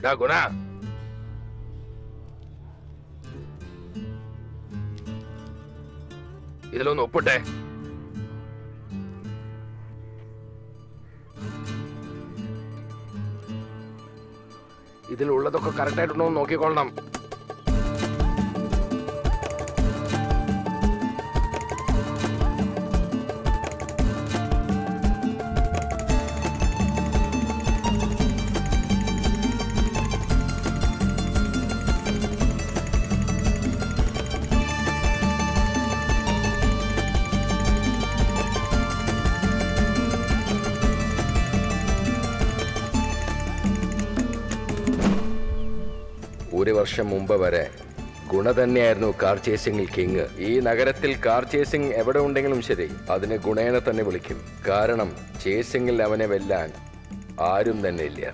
டா குணா, ഇതിലൊന്ന് ഒപ്പിട്ടെ. ഇതിലുള്ളതൊക്കെ കറക്റ്റ് ആയിട്ടുണ്ടോ എന്ന് നോക്കിക്കൊള്ളണം. ഒരു വർഷം മുമ്പ് വരെ ഗുണ തന്നെയായിരുന്നു കാർ ചേസിംഗിൽ കിങ്. ഈ നഗരത്തിൽ കാർ ചേസിംഗ് എവിടെ ഉണ്ടെങ്കിലും ശരി, അതിന് ഗുണേനെ തന്നെ വിളിക്കും. കാരണം ചേസിംഗിൽ അവനെ വെല്ലാൻ ആരും തന്നെ ഇല്ല.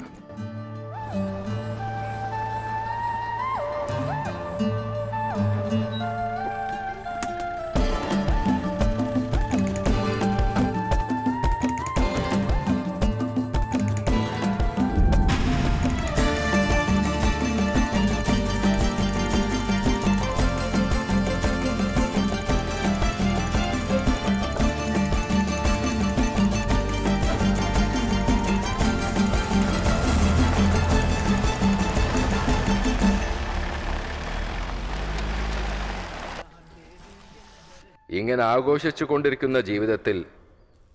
ഇങ്ങനെ ആഘോഷിച്ചു കൊണ്ടിരിക്കുന്ന ജീവിതത്തിൽ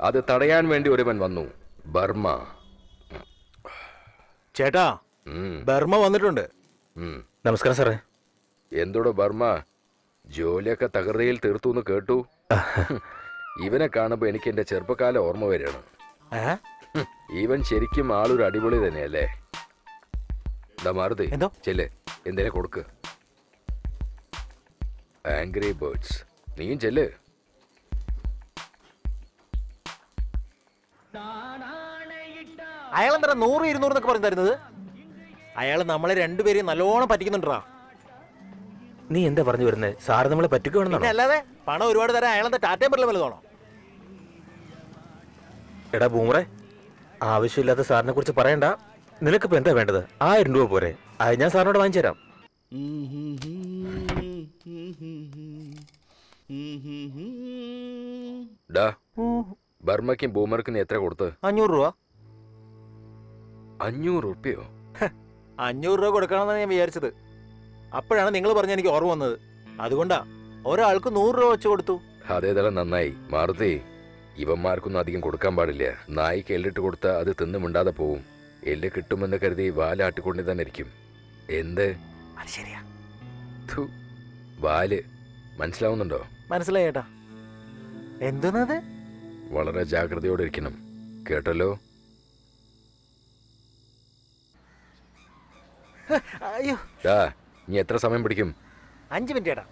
അത് തടയാൻ വേണ്ടി ഒരുവൻ വന്നു. ബർമ്മ. ചേട്ടാ, ബർമ്മ വന്നിട്ടുണ്ട്. നമസ്കാരം സാറേ. എന്തോടോ ബർമ്മ, ജോലിയൊക്കെ തകൃതിയിൽ തീർത്തു എന്ന് കേട്ടു. ഇവനെ കാണുമ്പോ എനിക്ക് എന്റെ ചെറുപ്പക്കാലം ഓർമ്മ വരികയാണ്. ഇവൻ ശരിക്കും ആളൊരു അടിപൊളി തന്നെയല്ലേ? മാറുതി ചെല്ലേ, എന്തേലും കൊടുക്ക്. ആംഗ്രി ബേർഡ്സ്, നീയും ചെല്ല്. അയാളെന്താ 100, 200 എന്നൊക്കെ പറഞ്ഞു തരുന്നത്? അയാൾ നമ്മളെ രണ്ടുപേരെയും നല്ലോണം പറ്റിക്കുന്നുണ്ടാ. നീ എന്താ പറഞ്ഞു വരുന്നത്? സാറ് നമ്മളെ പറ്റിക്കുകയാണെന്നാണോ? അല്ലാതെ പണം ഒരുപാട് തരാൻ അയാളെന്താ ടാറ്റയും പറയല വലുതാണോ? എടാ ബൂമറെ, ആവശ്യമില്ലാത്ത സാറിനെ കുറിച്ച് പറയണ്ട. നിനക്കിപ്പോ എന്താ വേണ്ടത്? 1000 രൂപ പോരെ? അത് ഞാൻ സാറിനോട് വാങ്ങിച്ചു തരാം. ബർമ്മയ്ക്കും ബൂമർക്കും എത്ര കൊടുത്ത്? 500 രൂപ. 500 രൂപയോ? 500 രൂപ കൊടുക്കണമെന്നാണ് ഞാൻ വിചാരിച്ചത്. അപ്പോഴാണ് നിങ്ങൾ പറഞ്ഞ എനിക്ക് ഓർമ്മ വന്നത്. അതുകൊണ്ടാ ഒരാൾക്ക് 100 രൂപ വെച്ച് കൊടുത്തു. അതേതരം നന്നായി. മാറുതി, ഇവന്മാർക്കൊന്നും അധികം കൊടുക്കാൻ പാടില്ല. നായിക്ക് എല്ലിട്ട് കൊടുത്താൽ അത് തിന്നു മിണ്ടാതെ പോവും. എല്ല് കിട്ടുമെന്ന് കരുതി വാലാട്ടിക്കൊണ്ട് തന്നെ ഇരിക്കും. എന്ത് ശരിയാ? വാല് മനസ്സിലാവുന്നുണ്ടോ? മനസ്സിലായി ചേട്ടാ. എന്തെന്നത്? വളരെ ജാഗ്രതയോടെ ഇരിക്കണം, കേട്ടല്ലോ? അയ്യോ, ഇനി എത്ര സമയം പിടിക്കും? 5 മിനിറ്റ് ചേട്ടാ.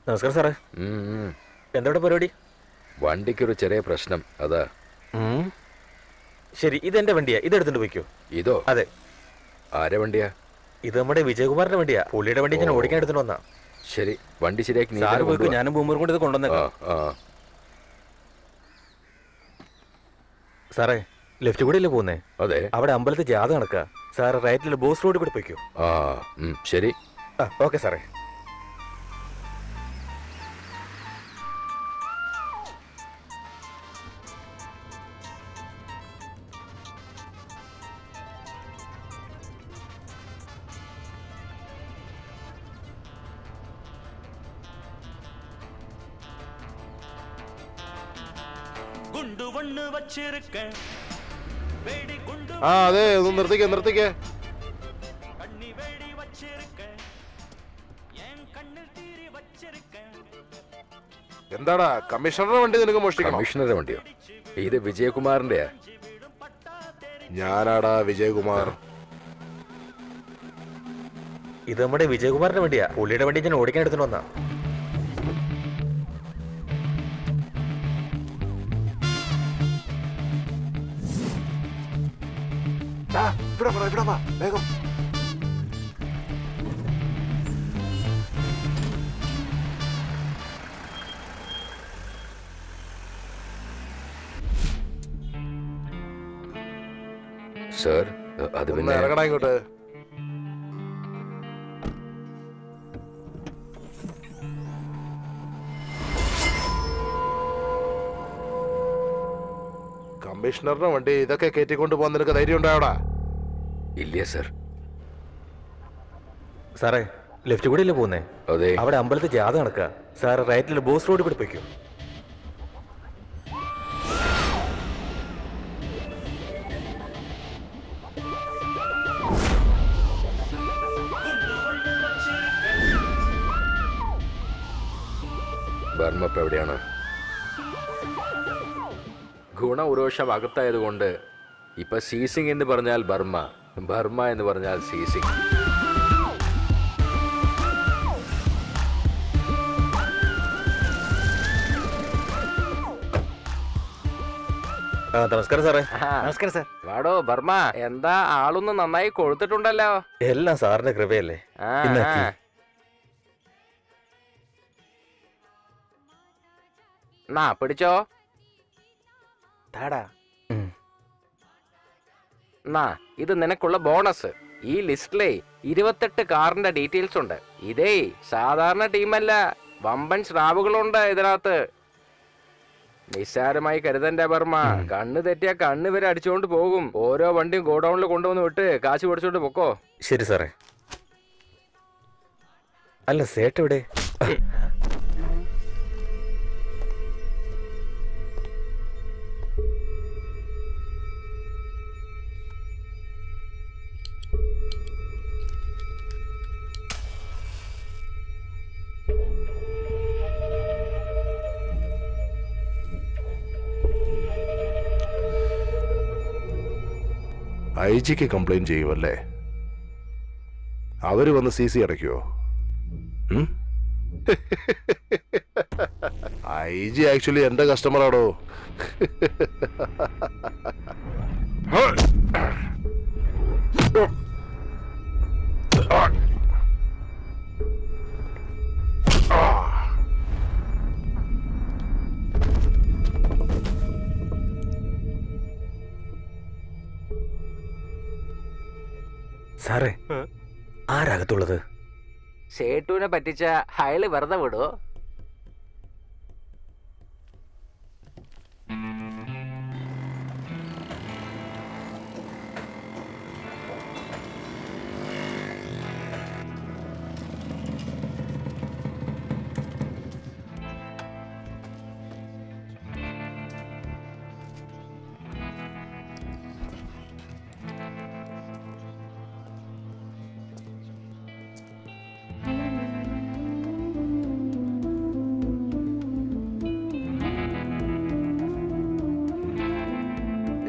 നമസ്കാരം സാറേ. എന്താ പരിപാടി? വണ്ടിക്കൊരു ചെറിയ പ്രശ്നം, അതാ. ശരി, ഇതെന്റെ വണ്ടിയാ, ഇതെടുത്തിട്ട് പോയിക്കോ. ഇതോ? അതെ. ആരെ വണ്ടിയാ? ഇത് നമ്മുടെ വിജയകുമാറിന്റെ വണ്ടിയാ. പുള്ളിയുടെ വണ്ടി ഞാൻ ഓടിക്കാൻ എടുത്തിട്ട് വന്നാ. ശരി, വണ്ടി ശരിയാക്കി സാറ് പോയിക്കോ, ഞാനും ബൂമറും കൊണ്ട് ഇത് കൊണ്ടുവന്നേക്കാം. സാറേ, ലെഫ്റ്റ് കൂടെ അല്ലേ പോകുന്നേ? അതെ. അവിടെ അമ്പലത്തിൽ ജാഥ നടക്കുക. സാറ് റൈറ്റിൽ ബോസ് റോഡിൽ കൂടെ പോയിക്കോ. ശരി. ഓക്കെ സാറേ. അതെ, ഒന്ന് നിർത്തിക്കേ നിർത്തിക്കേ. എന്താടാ, കമ്മീഷണറുടെ വണ്ടി നിനക്ക് മോഷ്ടിക്കണം? കമ്മീഷണറുടെ വണ്ടിയോ? ഇത് വിജയകുമാറിന്റെയാ. ഞാനാടാ വിജയകുമാർ. ഇത് നമ്മുടെ വിജയകുമാറിന്റെ വണ്ടിയാ. പുള്ളിയുടെ വണ്ടി ഞാൻ ഓടിക്കാൻ എടുത്തിട്ട് വന്നാ. ഇവിടെ വാ, വേഗം. സർ, അത് പിന്നെ ഇറങ്ങടാ ഇങ്ങോട്ട്. കമ്മീഷണറുടെ വണ്ടി ഇതൊക്കെ കയറ്റിക്കൊണ്ട് പോകാൻ നിനക്ക് ധൈര്യം ഉണ്ടായോടാ? ഇല്ല സർ. സാറേ ലെഫ്റ്റ് കൂടെയല്ലേ പോകുന്നേ? അതെ. അവിടെ അമ്പലത്തിൽ ജാഥ നടക്കുക. സാറ് റൈറ്റിൽ ബോസ് റോഡ് പിടിപ്പിക്കും. ബർമ്മ ഇപ്പൊ എവിടെയാണ്? ഗുണ അകത്തായതുകൊണ്ട് ഇപ്പൊ സീസിംഗ് എന്ന് പറഞ്ഞാൽ ബർമ്മ, ബർമ്മ എന്ന് പറഞ്ഞാൽ സീസിംഗ്. നമസ്കാരം സാറേ. നമസ്കാരം സാർ. വാടോ ബർമ്മ, എന്താ ആളൊന്ന് നന്നായി കൊഴുത്തിട്ടുണ്ടല്ലോ. എല്ലാം സാറിന്റെ കൃപയല്ലേ. ആ, ഇന്നാക്കി. ആ. നാ പിടിച്ചോ. താടാ. നാ ഇത് നിനക്കുള്ള ബോണസ്. ഈ ലിസ്റ്റിലെ 28 കാറിന്റെ ഡീറ്റെയിൽസ് ഉണ്ട്. ഇതേ സാധാരണ ടീമല്ല, വമ്പൻ സ്രാവുകളുണ്ട് ഇതിനകത്ത്. നിസ്സാരമായി കരുതന്റെ ബർമ്മ. കണ്ണ് തെറ്റിയാ കണ്ണ് വരെ അടിച്ചുകൊണ്ട് പോകും. ഓരോ വണ്ടിയും ഗോഡൌണിൽ കൊണ്ടുവന്ന് വിട്ട് കാശ് പൊടിച്ചോണ്ട് പൊക്കോ. ശരി സാറേ. അല്ല സേട്ട് എവിടെ? IG-ക്ക് കംപ്ലൈന്റ് ചെയ്യുമല്ലേ? അവര് വന്ന് CC അടയ്ക്കുവോ? IG ആക്ച്വലി എന്റെ കസ്റ്റമറാടോ. സാറേ ആരകത്തുള്ളത്? സേട്ടുവിനെ പറ്റിച്ച അയാള് വെറുതെ വിടോ?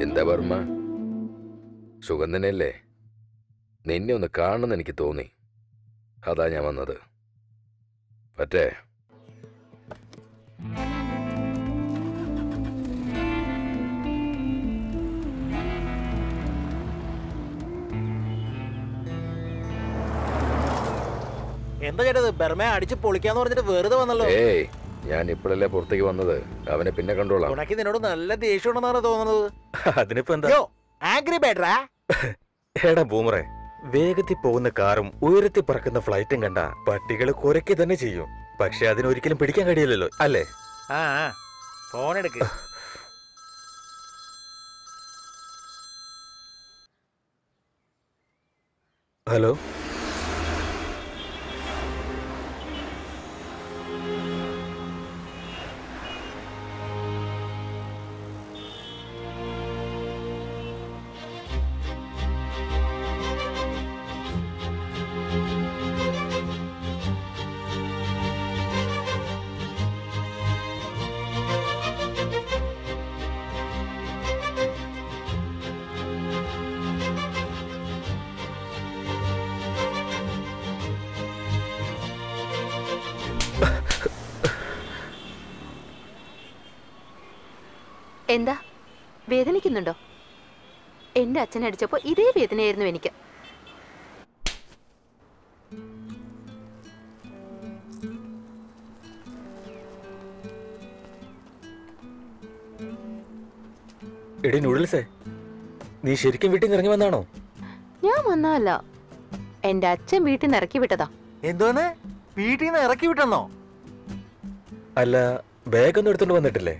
എന്താ ബർമ്മ, സുഖം തന്നെയല്ലേ? നിന്നെ ഒന്ന് കാണണമെന്ന് എനിക്ക് തോന്നി, അതാ ഞാൻ വന്നത്. പറ്റേ? എന്താ ചേട്ടത്? ബർമ്മയെ അടിച്ച് പൊളിക്കാന്ന് പറഞ്ഞിട്ട് വെറുതെ വന്നല്ലോ. ഏയ്, ഞാൻ ഇപ്പോഴല്ലേ പുറത്തേക്ക് വന്നത്. അവനെ പിന്നെ കണ്ടോളാം. ഉണക്കി നിന്നോട് നല്ല ദേഷ്യമുണ്ടെന്നാണ് തോന്നുന്നത്. അതിനിപ്പോ എന്താ? യോ ആംഗ്രി ബേഡറാ. എടാ ബൂമറെ, വേഗത്തിൽ പോകുന്ന കാറും ഉയരത്തിൽ പറക്കുന്ന ഫ്ലൈറ്റും കണ്ട പട്ടികൾ കുരയ്ക്ക് തന്നെ ചെയ്യും. പക്ഷെ അതിനൊരിക്കലും പിടിക്കാൻ കഴിയില്ലല്ലോ, അല്ലേ? ആ ഫോൺ എടുക്ക്. ഹലോ. എന്താ വേദനിക്കുന്നുണ്ടോ? എന്റെ അച്ഛൻ അടിച്ചപ്പോ ഇതേ വേദനയായിരുന്നു എനിക്ക്. എടി നൂഡിൽസേ, നീ ശരിക്കും വീട്ടിൽ നിന്ന് ഇറങ്ങി വന്നാണോ? ഞാൻ വന്നതല്ല, എന്റെ അച്ഛൻ വീട്ടിൽ നിന്ന് ഇറക്കി വിട്ടതാ. എന്തോന്ന്? വീട്ടിൽ നിന്ന് ഇറക്കി വിട്ടെന്നോ? അല്ല, ബാഗൊന്നും എടുത്തോണ്ട് വന്നിട്ടില്ലേ?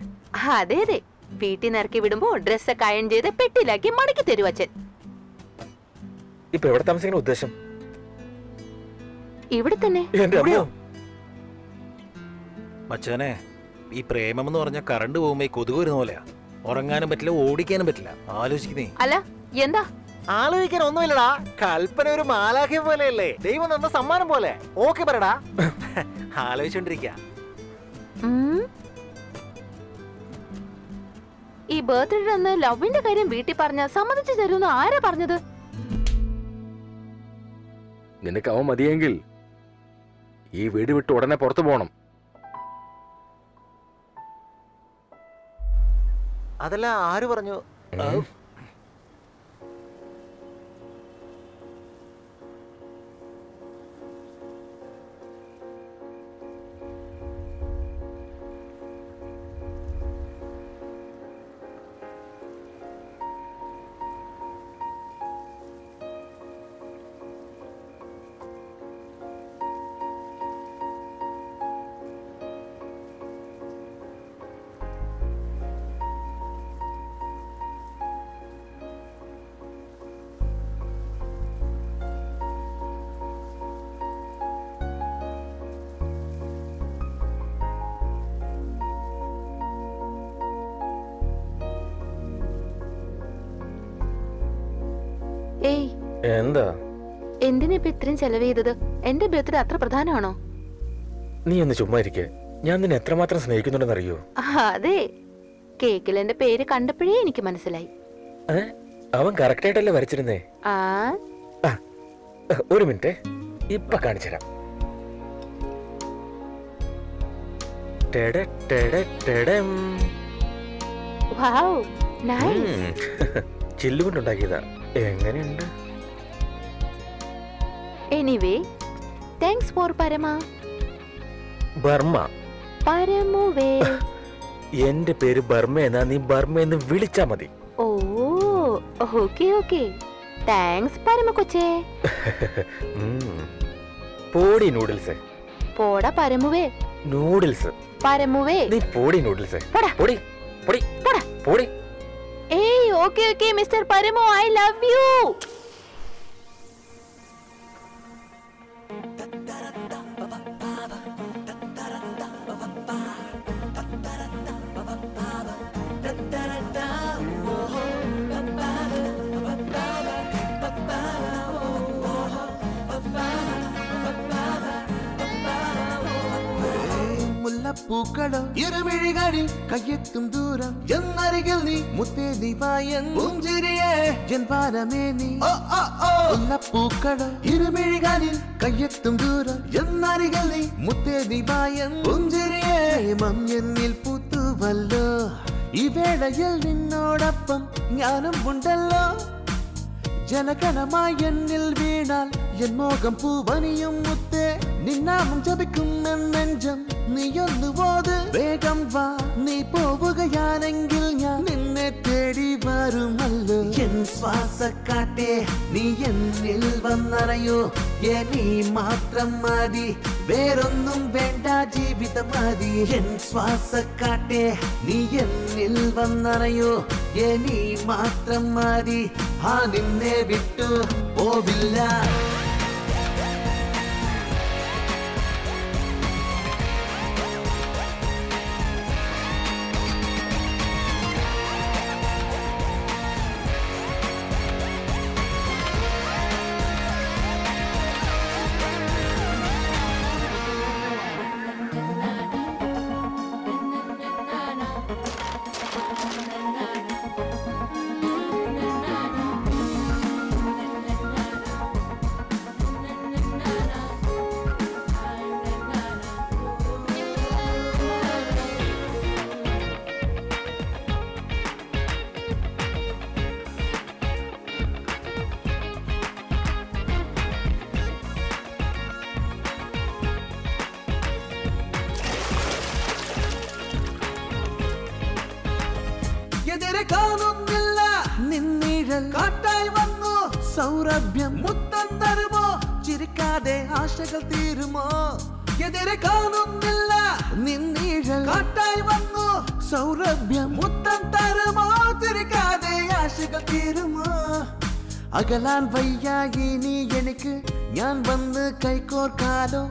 അതെ അതെ, വീട്ടിൽ നിന്ന് ഇറക്കി വിടുമ്പോ ഡ്രസ്സൊക്കെ അയൺ ചെയ്ത് പെട്ടിയിലാക്കി മടക്കി തരും അച്ഛൻ. ഇപ്പൊ എവിടെ താമസിക്കുന്ന ഉദ്ദേശം? ഇവിടെ തന്നെ. എന്റെ അമ്മോ. മച്ചാനെ, ഈ പ്രേമം എന്ന് പറഞ്ഞ കറണ്ട് പോകുമ്പോ ഈ കൊതുക് വരുന്ന പോലെയാ. ഉറങ്ങാനും പറ്റില്ല, ഓടിക്കാനും പറ്റില്ല. ആലോചിക്കുന്നേ. അല്ല എന്താ ആലോചിക്കാൻ ഒന്നുമില്ലടാ. കൽപ്പന ഒരു മാലാഖ്യ പോലെയല്ലേ, ദൈവം തന്ന സമ്മാനം പോലെ. ഓക്കെ പറയടാ. ആലോചിച്ചോണ്ടിരിക്ക. ഈ ബർത്ത്ഡേ അന്ന് ലവിന്റെ കാര്യം വീട്ടിൽ പറഞ്ഞ സമ്മതിച്ചു തരുമെന്ന് ആരാ പറഞ്ഞത്? നിനക്ക് അവൻ മതിയെങ്കിൽ ഈ വീട് വിട്ട് ഉടനെ പുറത്തു പോണം. അതല്ല, ആര് പറഞ്ഞു? ഏയ് എന്താ? എന്തിനാ ഇപ്പൊ ഇത്രയും ചെലവ് ചെയ്തത്? എന്റെ ബർത്ത്ഡേ അത്ര പ്രധാനമാണോ? നീ ഒന്ന് ചുമ്മാ ഇരിക്കെ. ഞാൻ നിന്നെ എത്രമാത്രം സ്നേഹിക്കുന്നുണ്ടെന്ന് അറിയോ? അതെ, കേക്കിൽ എന്റെ പേര് കണ്ടപ്പോഴേ എനിക്ക് മനസ്സിലായി. അവൻ കറക്റ്റ് ആയിട്ടല്ലേ വരച്ചിരുന്നേ? ആ ഒരു മിനിറ്റ്, ഇപ്പൊ കാണിച്ചുതരാം. Wow, nice. ചില്ലുകൊണ്ടുണ്ടാക്കിയതാ. എങ്ങനെയുണ്ട്? Anyway, thanks for Parama. Burma. പരമുവേ. എന്റെ പേര് ബർമ്മ എന്നാ, നീ ബർമ്മ എന്ന് വിളിച്ചാ മതി. ഓ ഓക്കെ ഓക്കെ, താങ്ക്സ് പരമ കൊച്ചേ. പോടി നൂഡിൽസ്. പോടാ പരമുവേ. നൂഡിൽസ്. പരമുവേ. നീ പോടി നൂഡിൽസ്. പോടാ. പോടി പോടി പോടാ. പോടി. ഏയ് okay okay mister Paramu, I love you. പൂക്കളോ ഇരുമിഴികളിൽ കയ്യെത്തും ദൂരം എന്നരികിൽ നീ മുത്തേ ദിവായൻ പുഞ്ചിരിയേ എൻ പാരമേ നീ. പൂക്കളോ ഇരുമിഴികളിൽ കയ്യെത്തും ദൂരം എന്നരികിൽ നീ മുത്തേ ദിവായൻ പുഞ്ചിരിയേ എന്നിൽ പൂത്തുവല്ലോ. ഈ വേളയിൽ നിന്നോടൊപ്പം ഞാനും ഉണ്ടല്ലോ. ജനകണമായി എന്നിൽ വീണാൽ എൻ മോകം പൂവനിയും മുത്തേ. നിന്നാമം ജപിക്കും നെഞ്ചം നീയൊന്നു പോത്. വേഗം വാ, നീ പോവുകയാണെങ്കിൽ ഞാൻ നിന്നെ തേടി വരുമല്ലോ. എൻ ശ്വാസക്കാട്ടെ, നീ എന്നിൽ വന്നറിയോ. നീ മാത്രം മതി, വേറൊന്നും വേണ്ട, ജീവിതം മതി. എൻ ശ്വാസക്കാട്ടെ, നീ എന്നിൽ വന്നറിയോ. നീ മാത്രം മതി, നിന്നെ വിട്ടു പോവില്ല. എതിരെ കാണുന്നില്ല നിന്നീഴൽ കാട്ടായി വന്നു സൗരഭ്യം. മുത്തം തരുമോ, ചിരിക്കാതെ ആശകൾ തീരുമോ. എതിരെ കാണുന്നില്ല നിന്നീഴൽ കാട്ടായി വന്നു സൗരഭ്യം മുത്തം തരുമോ തിരിക്കാതെ ആശകൾ തീരുമോ അകലാൻ വയ്യായിനി എനിക്ക് ഞാൻ വന്ന് കൈകോർക്കാലോ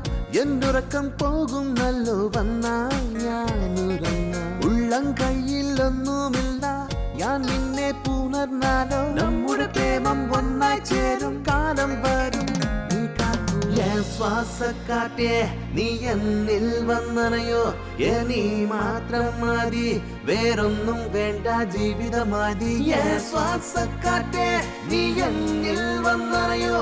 എന്നുറക്കം പോകും നല്ലോ വന്നാൽ ഞാൻ ഉറങ്ങാം ഉള്ളം കയ്യിലൊന്നുമില്ല ഞാൻ നിന്നെ പുണർന്നാലോ നമ്മുടെ പ്രേമം ഒന്നായി ചേരും കാലം വരും ശ്വാസക്കാറ്റേ നീ എന്നിൽ വന്നണയോ നീ മാത്രം മതി വേറൊന്നും വേണ്ട ജീവിതമതി ശ്വാസക്കാറ്റേ നീ എന്നിൽ വന്നണയോ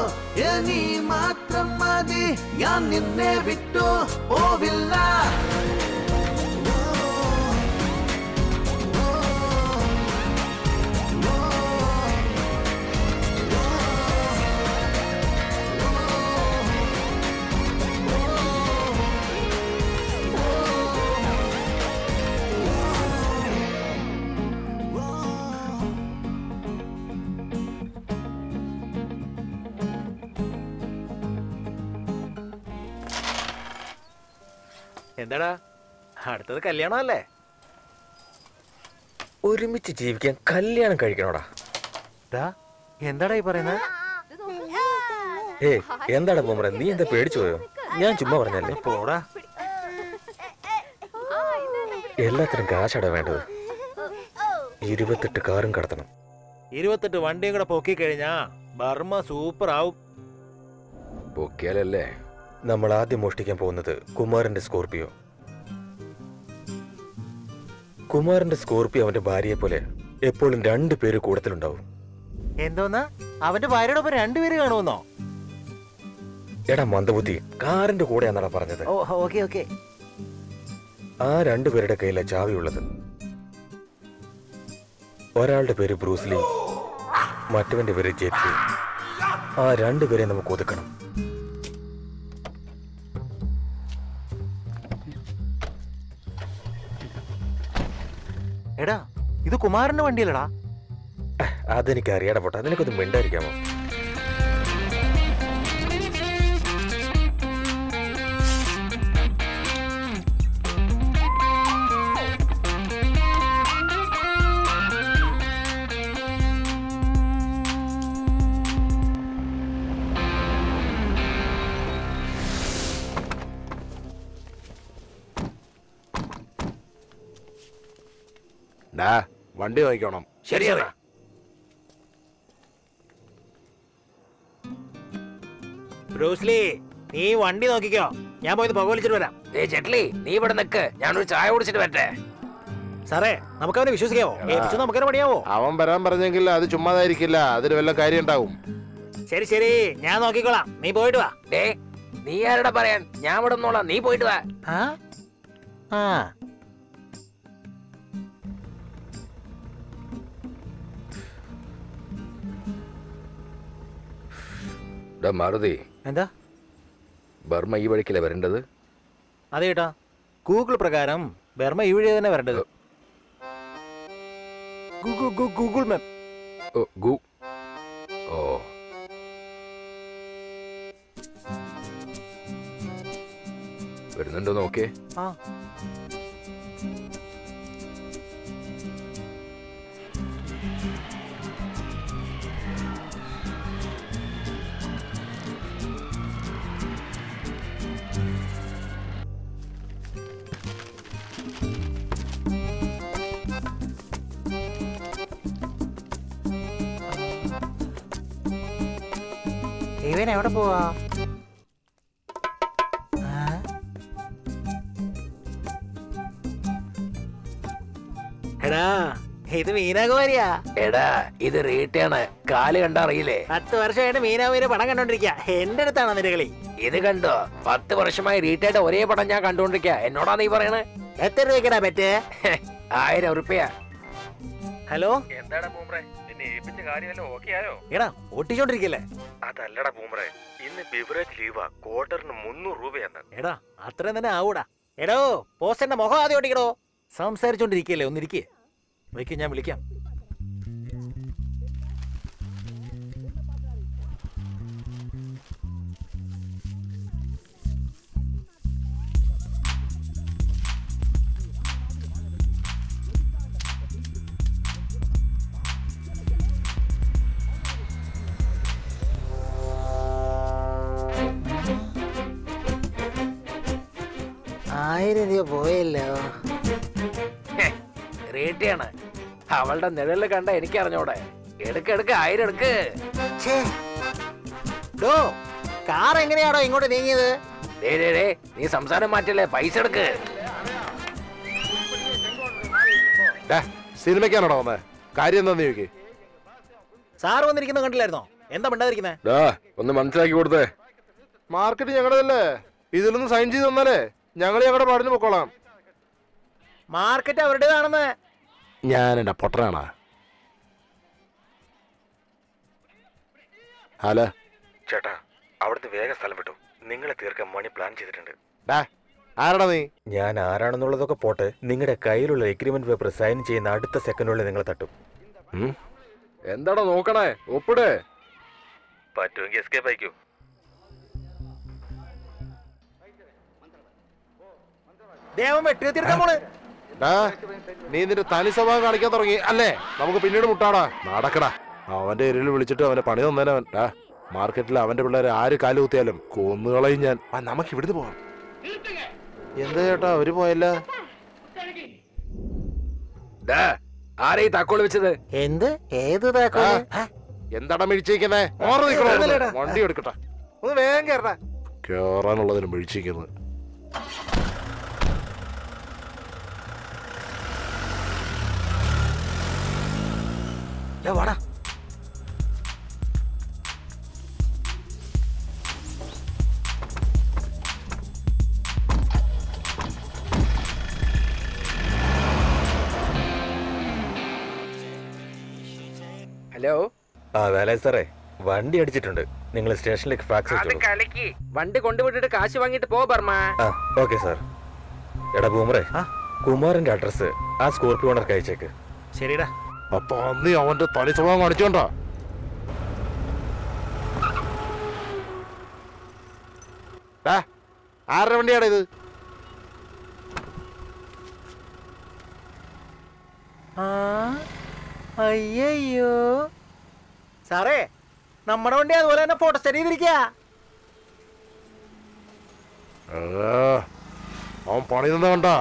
നീ മാത്രം മതി ഞാൻ നിന്നെ വിട്ടു പോവില്ല എന്താടാ അടുത്തത് കല്യാണമല്ലേ? ഒരുമിച്ച് ജീവിക്കാൻ കല്യാണം കഴിക്കണോടാ. എന്താടാ ഈ പറയുന്നത്? എന്താടാ ബൂമറെ, നീ എന്താ പേടിച്ചു പോയോ? ഞാൻ ചുമ്മാ പറഞ്ഞല്ലേ. പോടാ. എല്ലാത്തിനും കാശാടാ വേണ്ടത്. 28 കാറും കടത്തണം. 28 വണ്ടിയും കൂടെ പൊക്കി കഴിഞ്ഞാ ബർമ്മ സൂപ്പർ ആവും. പൊക്കിയാലല്ലേ? നമ്മൾ ആദ്യം മോഷ്ടിക്കാൻ പോകുന്നത് കുമാരന്റെ സ്കോർപിയോ. കുമാരന്റെ സ്കോർപിയോ അവന്റെ ഭാര്യയെ പോലെ എപ്പോഴും 2 പേര് കൂടത്തിലുണ്ടാവും. എന്തോന്നാ അവന്റെ ഭാര്യയോടൊപ്പം 2 പേര് കാണുമെന്നോ? എടാ മന്ദബുദ്ധി, കാറിന്റെ കൂടെയാന്നാടാ പറഞ്ഞത്. ഓക്കെ. ആ 2 പേരുടെ കയ്യിലാ ചാവിയുള്ളത്. ഒരാളുടെ പേര് ബ്രൂസ്ലി, മറ്റവന്റെ പേര് ജെറ്റ്. ആ 2 പേരെ നമുക്ക് ഒതുക്കണം. എടാ ഇത് കുമാരന്റെ വണ്ടിയല്ലടാ. അതെനിക്ക് അറിയാടാ പോട്ടെ, അതിനൊക്കെ മിണ്ടായിരിക്കാമോ? വണ്ടി നോക്കണം. ശരിയാണ്. ബ്രൂസ്ലി നീ വണ്ടി നോക്കിക്കോ, ഞാൻ പോയത് പുക വലിച്ചിട്ട് വരാം. ജെറ്റ്ലി നീ ഇവിടെ നിക്ക്, ഞാനൊരു ചായ കുടിച്ചിട്ട് വരട്ടെ. സാറേ നമുക്ക് അവനെ വിശ്വസിക്കാവോ? നമുക്കന്നെ പണിയാവോ? അവൻ വരാൻ പറഞ്ഞെങ്കിൽ അത് ചുമ്മാതായിരിക്കില്ല, അതിന് വല്ല കാര്യം ഉണ്ടാവും. ശരി ഞാൻ നോക്കിക്കോളാം, നീ പോയിട്ട് വാ. നീ ആരുടെ പറയാൻ, ഞാൻ ഇവിടെ നിന്നോളാം, നീ പോയിട്ട് വാ. മാരുതി, എന്താ ബർമ്മ ഈ വഴിക്കല്ലേ വരേണ്ടത്? അതെ ഏട്ടാ, ഗൂഗിൾ പ്രകാരം ബർമ്മ ഈ വഴി തന്നെ വരേണ്ടത്. Google map. വരുന്നുണ്ടോ നോക്കേ. ഇവൻ എവിടെ പോവാ? എടാ ഇത് മീനാകുമാരിയാ. എടാ ഇത് റീറ്റാണ്, കാല് കണ്ടറിയില്ലേ? 10 വർഷമായിട്ട് മീനാകുമാരി പടം കണ്ടോണ്ടിരിക്കുക. എന്റെ അടുത്താണോ നിന്റെ കളി? ഇത് കണ്ടോ, 10 വർഷമായി റീറ്റായിട്ട് ഒരേ പടം ഞാൻ കണ്ടോണ്ടിരിക്കുക. എന്നോടാ നീ പറയണേ? എത്ര രൂപയ്ക്കടാ പറ്റേ? 1000 ഉറുപ്പ്യ. ഹലോ, എന്താടാ ബൂമറെ, നിന്നെ ഏൽപ്പിച്ച കാര്യമല്ലോ ഓക്കെ ആയോ? എടാ ഓട്ടിച്ചോണ്ടിരിക്കല്ലേ? അതല്ലടാ ബൂമറെ, ഇന്ന് ബിവറേജ് ലീവാ, ക്വാർട്ടറിന് 300 രൂപയാണ്. എടാ അത്രയും തന്നെ ആവൂടാ. എടോ പോസ്റ്ററിന്റെ മുഖം ആദ്യം ഓട്ടിക്കടോ. സംസാരിച്ചോണ്ടിരിക്കല്ലേ, ഒന്നിരിക്കേ. വയ്ക്കും, ഞാൻ വിളിക്കാം. 1000 രൂപ പോയല്ലോ. റേറ്റിയാണ് അവളുടെ നിഴല് കണ്ട എനിക്കറിഞ്ഞൂടെ. എടുക്ക് 1000 എടുക്ക്. ഡോ, കാർ എങ്ങനെയാണോ ഇങ്ങോട്ട് നീങ്ങിയത്? നീ സംസാരം മാറ്റല്ലേ, പൈസ എടുക്ക്. സിനിമയ്ക്കാണോ വന്നത്? കാര്യം എന്താ ചോദിക്കേ? സാറ് വന്നിരിക്കുന്നത് കണ്ടില്ലായിരുന്നോ? എന്താ മിണ്ടാതിരിക്കുന്നേ? ഒന്ന് മനസ്സിലാക്കി കൊടുത്തേ. മാർക്കറ്റ് ഞങ്ങളുടേതല്ലേ, ഇതിലൊന്ന് സൈൻ ചെയ്ത് തന്നാലേ ഞങ്ങൾ ഞങ്ങളുടെ പാടിന് പൊക്കോളാം. മാർക്കറ്റ് അവരുടേതാണെന്ന്. ഞാൻ എന്റെ പൊട്ടനാണാ? ഹലോ ചേട്ടാ, അവിടുത്തെ വേഗം സ്ഥലം വിട്ടു. നിങ്ങളെ തീർക്കാൻ മണി പ്ലാൻ ചെയ്തിട്ടുണ്ട്. ആരാടാ നീ? ഞാൻ ആരാണെന്നുള്ളതൊക്കെ പോട്ടെ, നിങ്ങളുടെ കയ്യിലുള്ള എഗ്രിമെന്റ് പേപ്പർ സൈൻ ചെയ്യുന്ന അടുത്ത സെക്കൻഡുള്ളിൽ നിങ്ങൾ തട്ടും. എന്താടാ നോക്കണേ? ഒപ്പിട്. പറ്റുമെങ്കിൽ എസ്കേപ്പ് അയക്കൂ. നീ നിന്റെ തനി സ്വഭാവം കാണിക്കാൻ തുടങ്ങി അല്ലേ? നമുക്ക് പിന്നീട് മുട്ടാടാ. നടക്കടാ. അവന്റെ എരിയിൽ വിളിച്ചിട്ട് അവനെ പണി തന്നേനവൻ. മാർക്കറ്റിൽ അവന്റെ പിള്ളേരെ ആര് കാല് കുത്തിയാലും കൊന്നുകളയും ഞാൻ. നമുക്ക് ഇവിടുന്ന് പോവാം. എന്താ ചേട്ടാ അവര് പോയല്ല? ആരെ ഈ താക്കോല് വെച്ചത്? എന്ത്? ഏത് താക്കോല്? എന്താടാ മിഴിച്ചിരിക്കുന്നേ? വണ്ടി എടുക്കട്ടെ. ഒന്ന് വേഗം കേറടാ. കേറാനുള്ളതിന് മിഴിച്ചിരിക്കുന്നത്. വാടാ. ഹലോ. വേലായി സാറേ, വണ്ടി അടിച്ചിട്ടുണ്ട്. നിങ്ങൾ സ്റ്റേഷനിലേക്ക് ഫാക്സ് കളിക്ക്. വണ്ടി കൊണ്ടുവിട്ടിട്ട് കാശ് വാങ്ങിട്ട് പോ ബർമ്മ. Okay sir. എടാ ബൂമറേ, കുമാറിന്റെ അഡ്രസ് ആ സ്കോർപിയോ ഓണർക്ക് അയച്ചേക്ക്. ശരിടാ. അപ്പൊ അന്ന് അവന്റെ തനി സ്വഭാവം കാണിച്ചോണ്ടാ. ആരുടെ വണ്ടിയാടാ ഇത്? അയ്യോ സാറേ, നമ്മുടെ വണ്ടി അതുപോലെ തന്നെ ഫോട്ടോ സ്റ്റഡി ചെയ്തിരിക്കുക. അവൻ പണി തന്ന കണ്ടാ?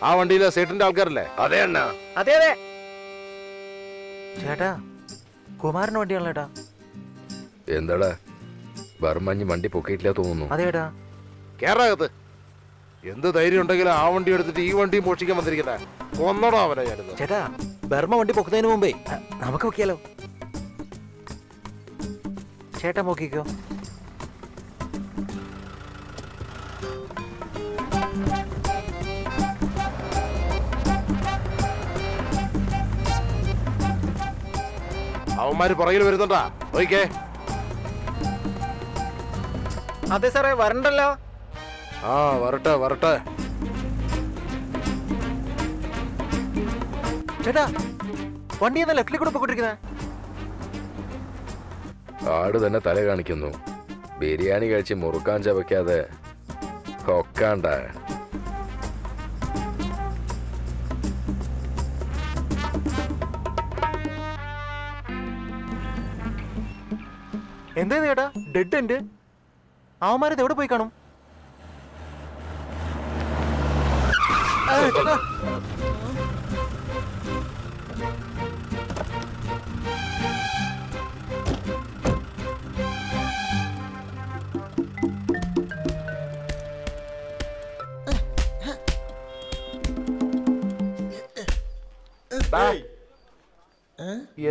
ആ വണ്ടിയിലെ സേട്ടിന്റെ ആൾക്കാരല്ലേ? അതെ അണ്ണാ. അതെ അതെ ചേട്ടാ, കുമാരന്റെ വണ്ടിയാണല്ലോ ചേട്ടാ. എന്താടാ ബർമ്മഞ്ഞ് വണ്ടി പൊക്കിയിട്ടില്ല തോന്നുന്നു. അതേടാ. കേരളത്ത് എന്ത് ധൈര്യം ഉണ്ടെങ്കിലും ആ വണ്ടി എടുത്തിട്ട് ഈ വണ്ടിയും മോഷിക്കാൻ വന്നിരിക്കുന്നേ. കൊന്നടോ അവനെ ഞാനിന്ന്. ചേട്ടാ, ബർമ്മ വണ്ടി പൊക്കുന്നതിന് മുമ്പേ നമുക്ക് പൊക്കിയാലോ? ചേട്ടാ പൊക്കിക്കോ. അവന്മാര് പുറകിൽ വരുന്നുണ്ടാ? ഓക്കേ. അതെ സാറേ, വരണ്ടല്ലോ. വരട്ടെ വരട്ടെ. ചേട്ടാ, വണ്ടി എന്നാ ലെഫ്റ്റിൽ കൂടെ പോയിക്കൊണ്ടിരിക്കുന്നത്? ആട് തന്നെ തല കാണിക്കുന്നു. ബിരിയാണി കഴിച്ച് മുറുക്കാൻ ചവയ്ക്കാതെ ഒക്കാണ്ട. എന്താ ചേട്ടാ ഡെഡ് ഉണ്ട്? അവന്മാരത് എവിടെ പോയി കാണും?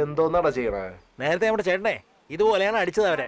എന്തോന്നാടാ ചെയ്യണേ? നേരത്തെ നമ്മുടെ ചേട്ടനെ ഇതുപോലെയാണ് അടിച്ചത് അവരെ.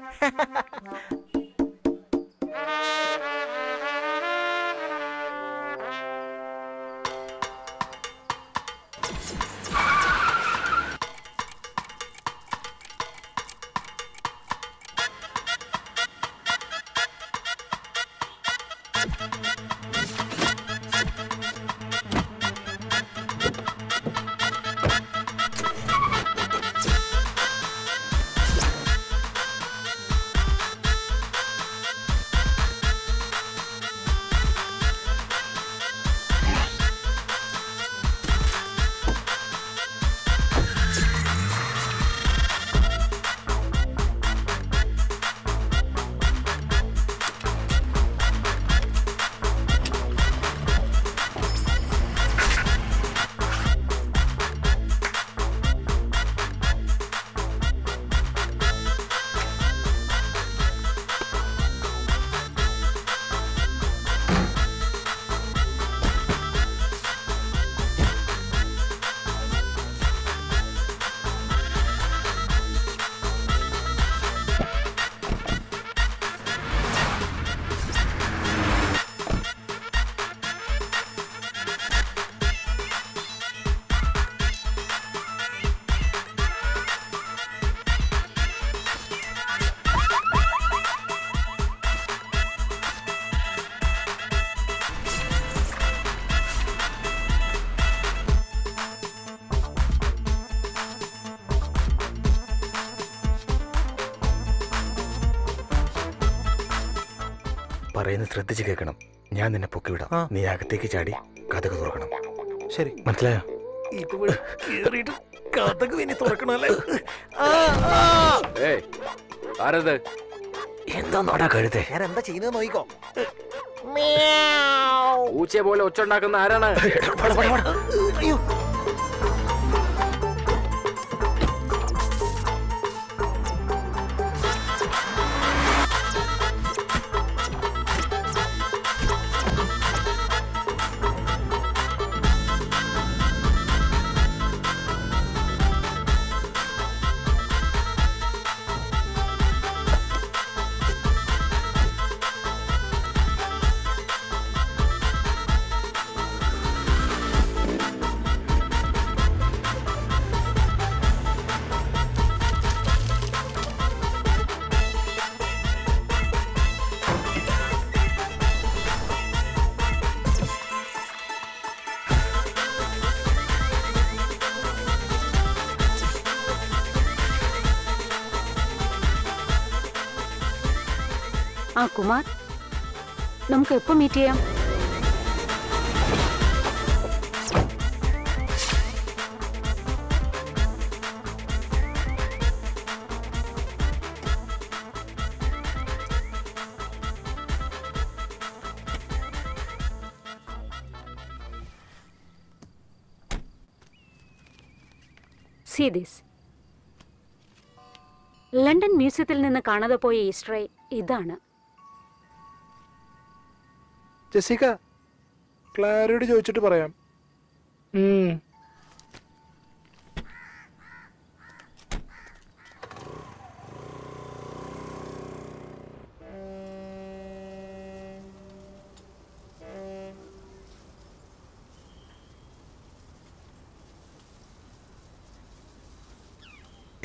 പറയുന്നത് ശ്രദ്ധിച്ച് കേൾക്കണം. ഞാൻ നിന്നെ പൊക്കിവിടാം. ആ. നീ അകത്തേക്ക് ചാടി കഥക് തുറക്കണം. ശരി. മനസ്സിലായോ? ഇതുവഴി കേറിയിട്ട് കഥക് പിന്നെ തുറക്കണല്ലേ? ഏയ് ആരത്? എന്താ നോടാ കഴുതേ? ഞാൻ എന്താ ചെയ്യുന്നത് നോയിക്കോ. പൂച്ചയെ പോലെ ഒച്ച ഉണ്ടാക്കുന്ന ആരാണ്? അയ്യോ. ആ കുമാർ, നമുക്ക് എപ്പോ മീറ്റ് ചെയ്യാം? See this. ലണ്ടൻ മ്യൂസിയത്തിൽ നിന്ന് കാണാതെ പോയ ഈസ്റ്റർ ഇതാണ്. ജെസിക്ക, ക്ലാരയോട് ചോദിച്ചിട്ട് പറയാം.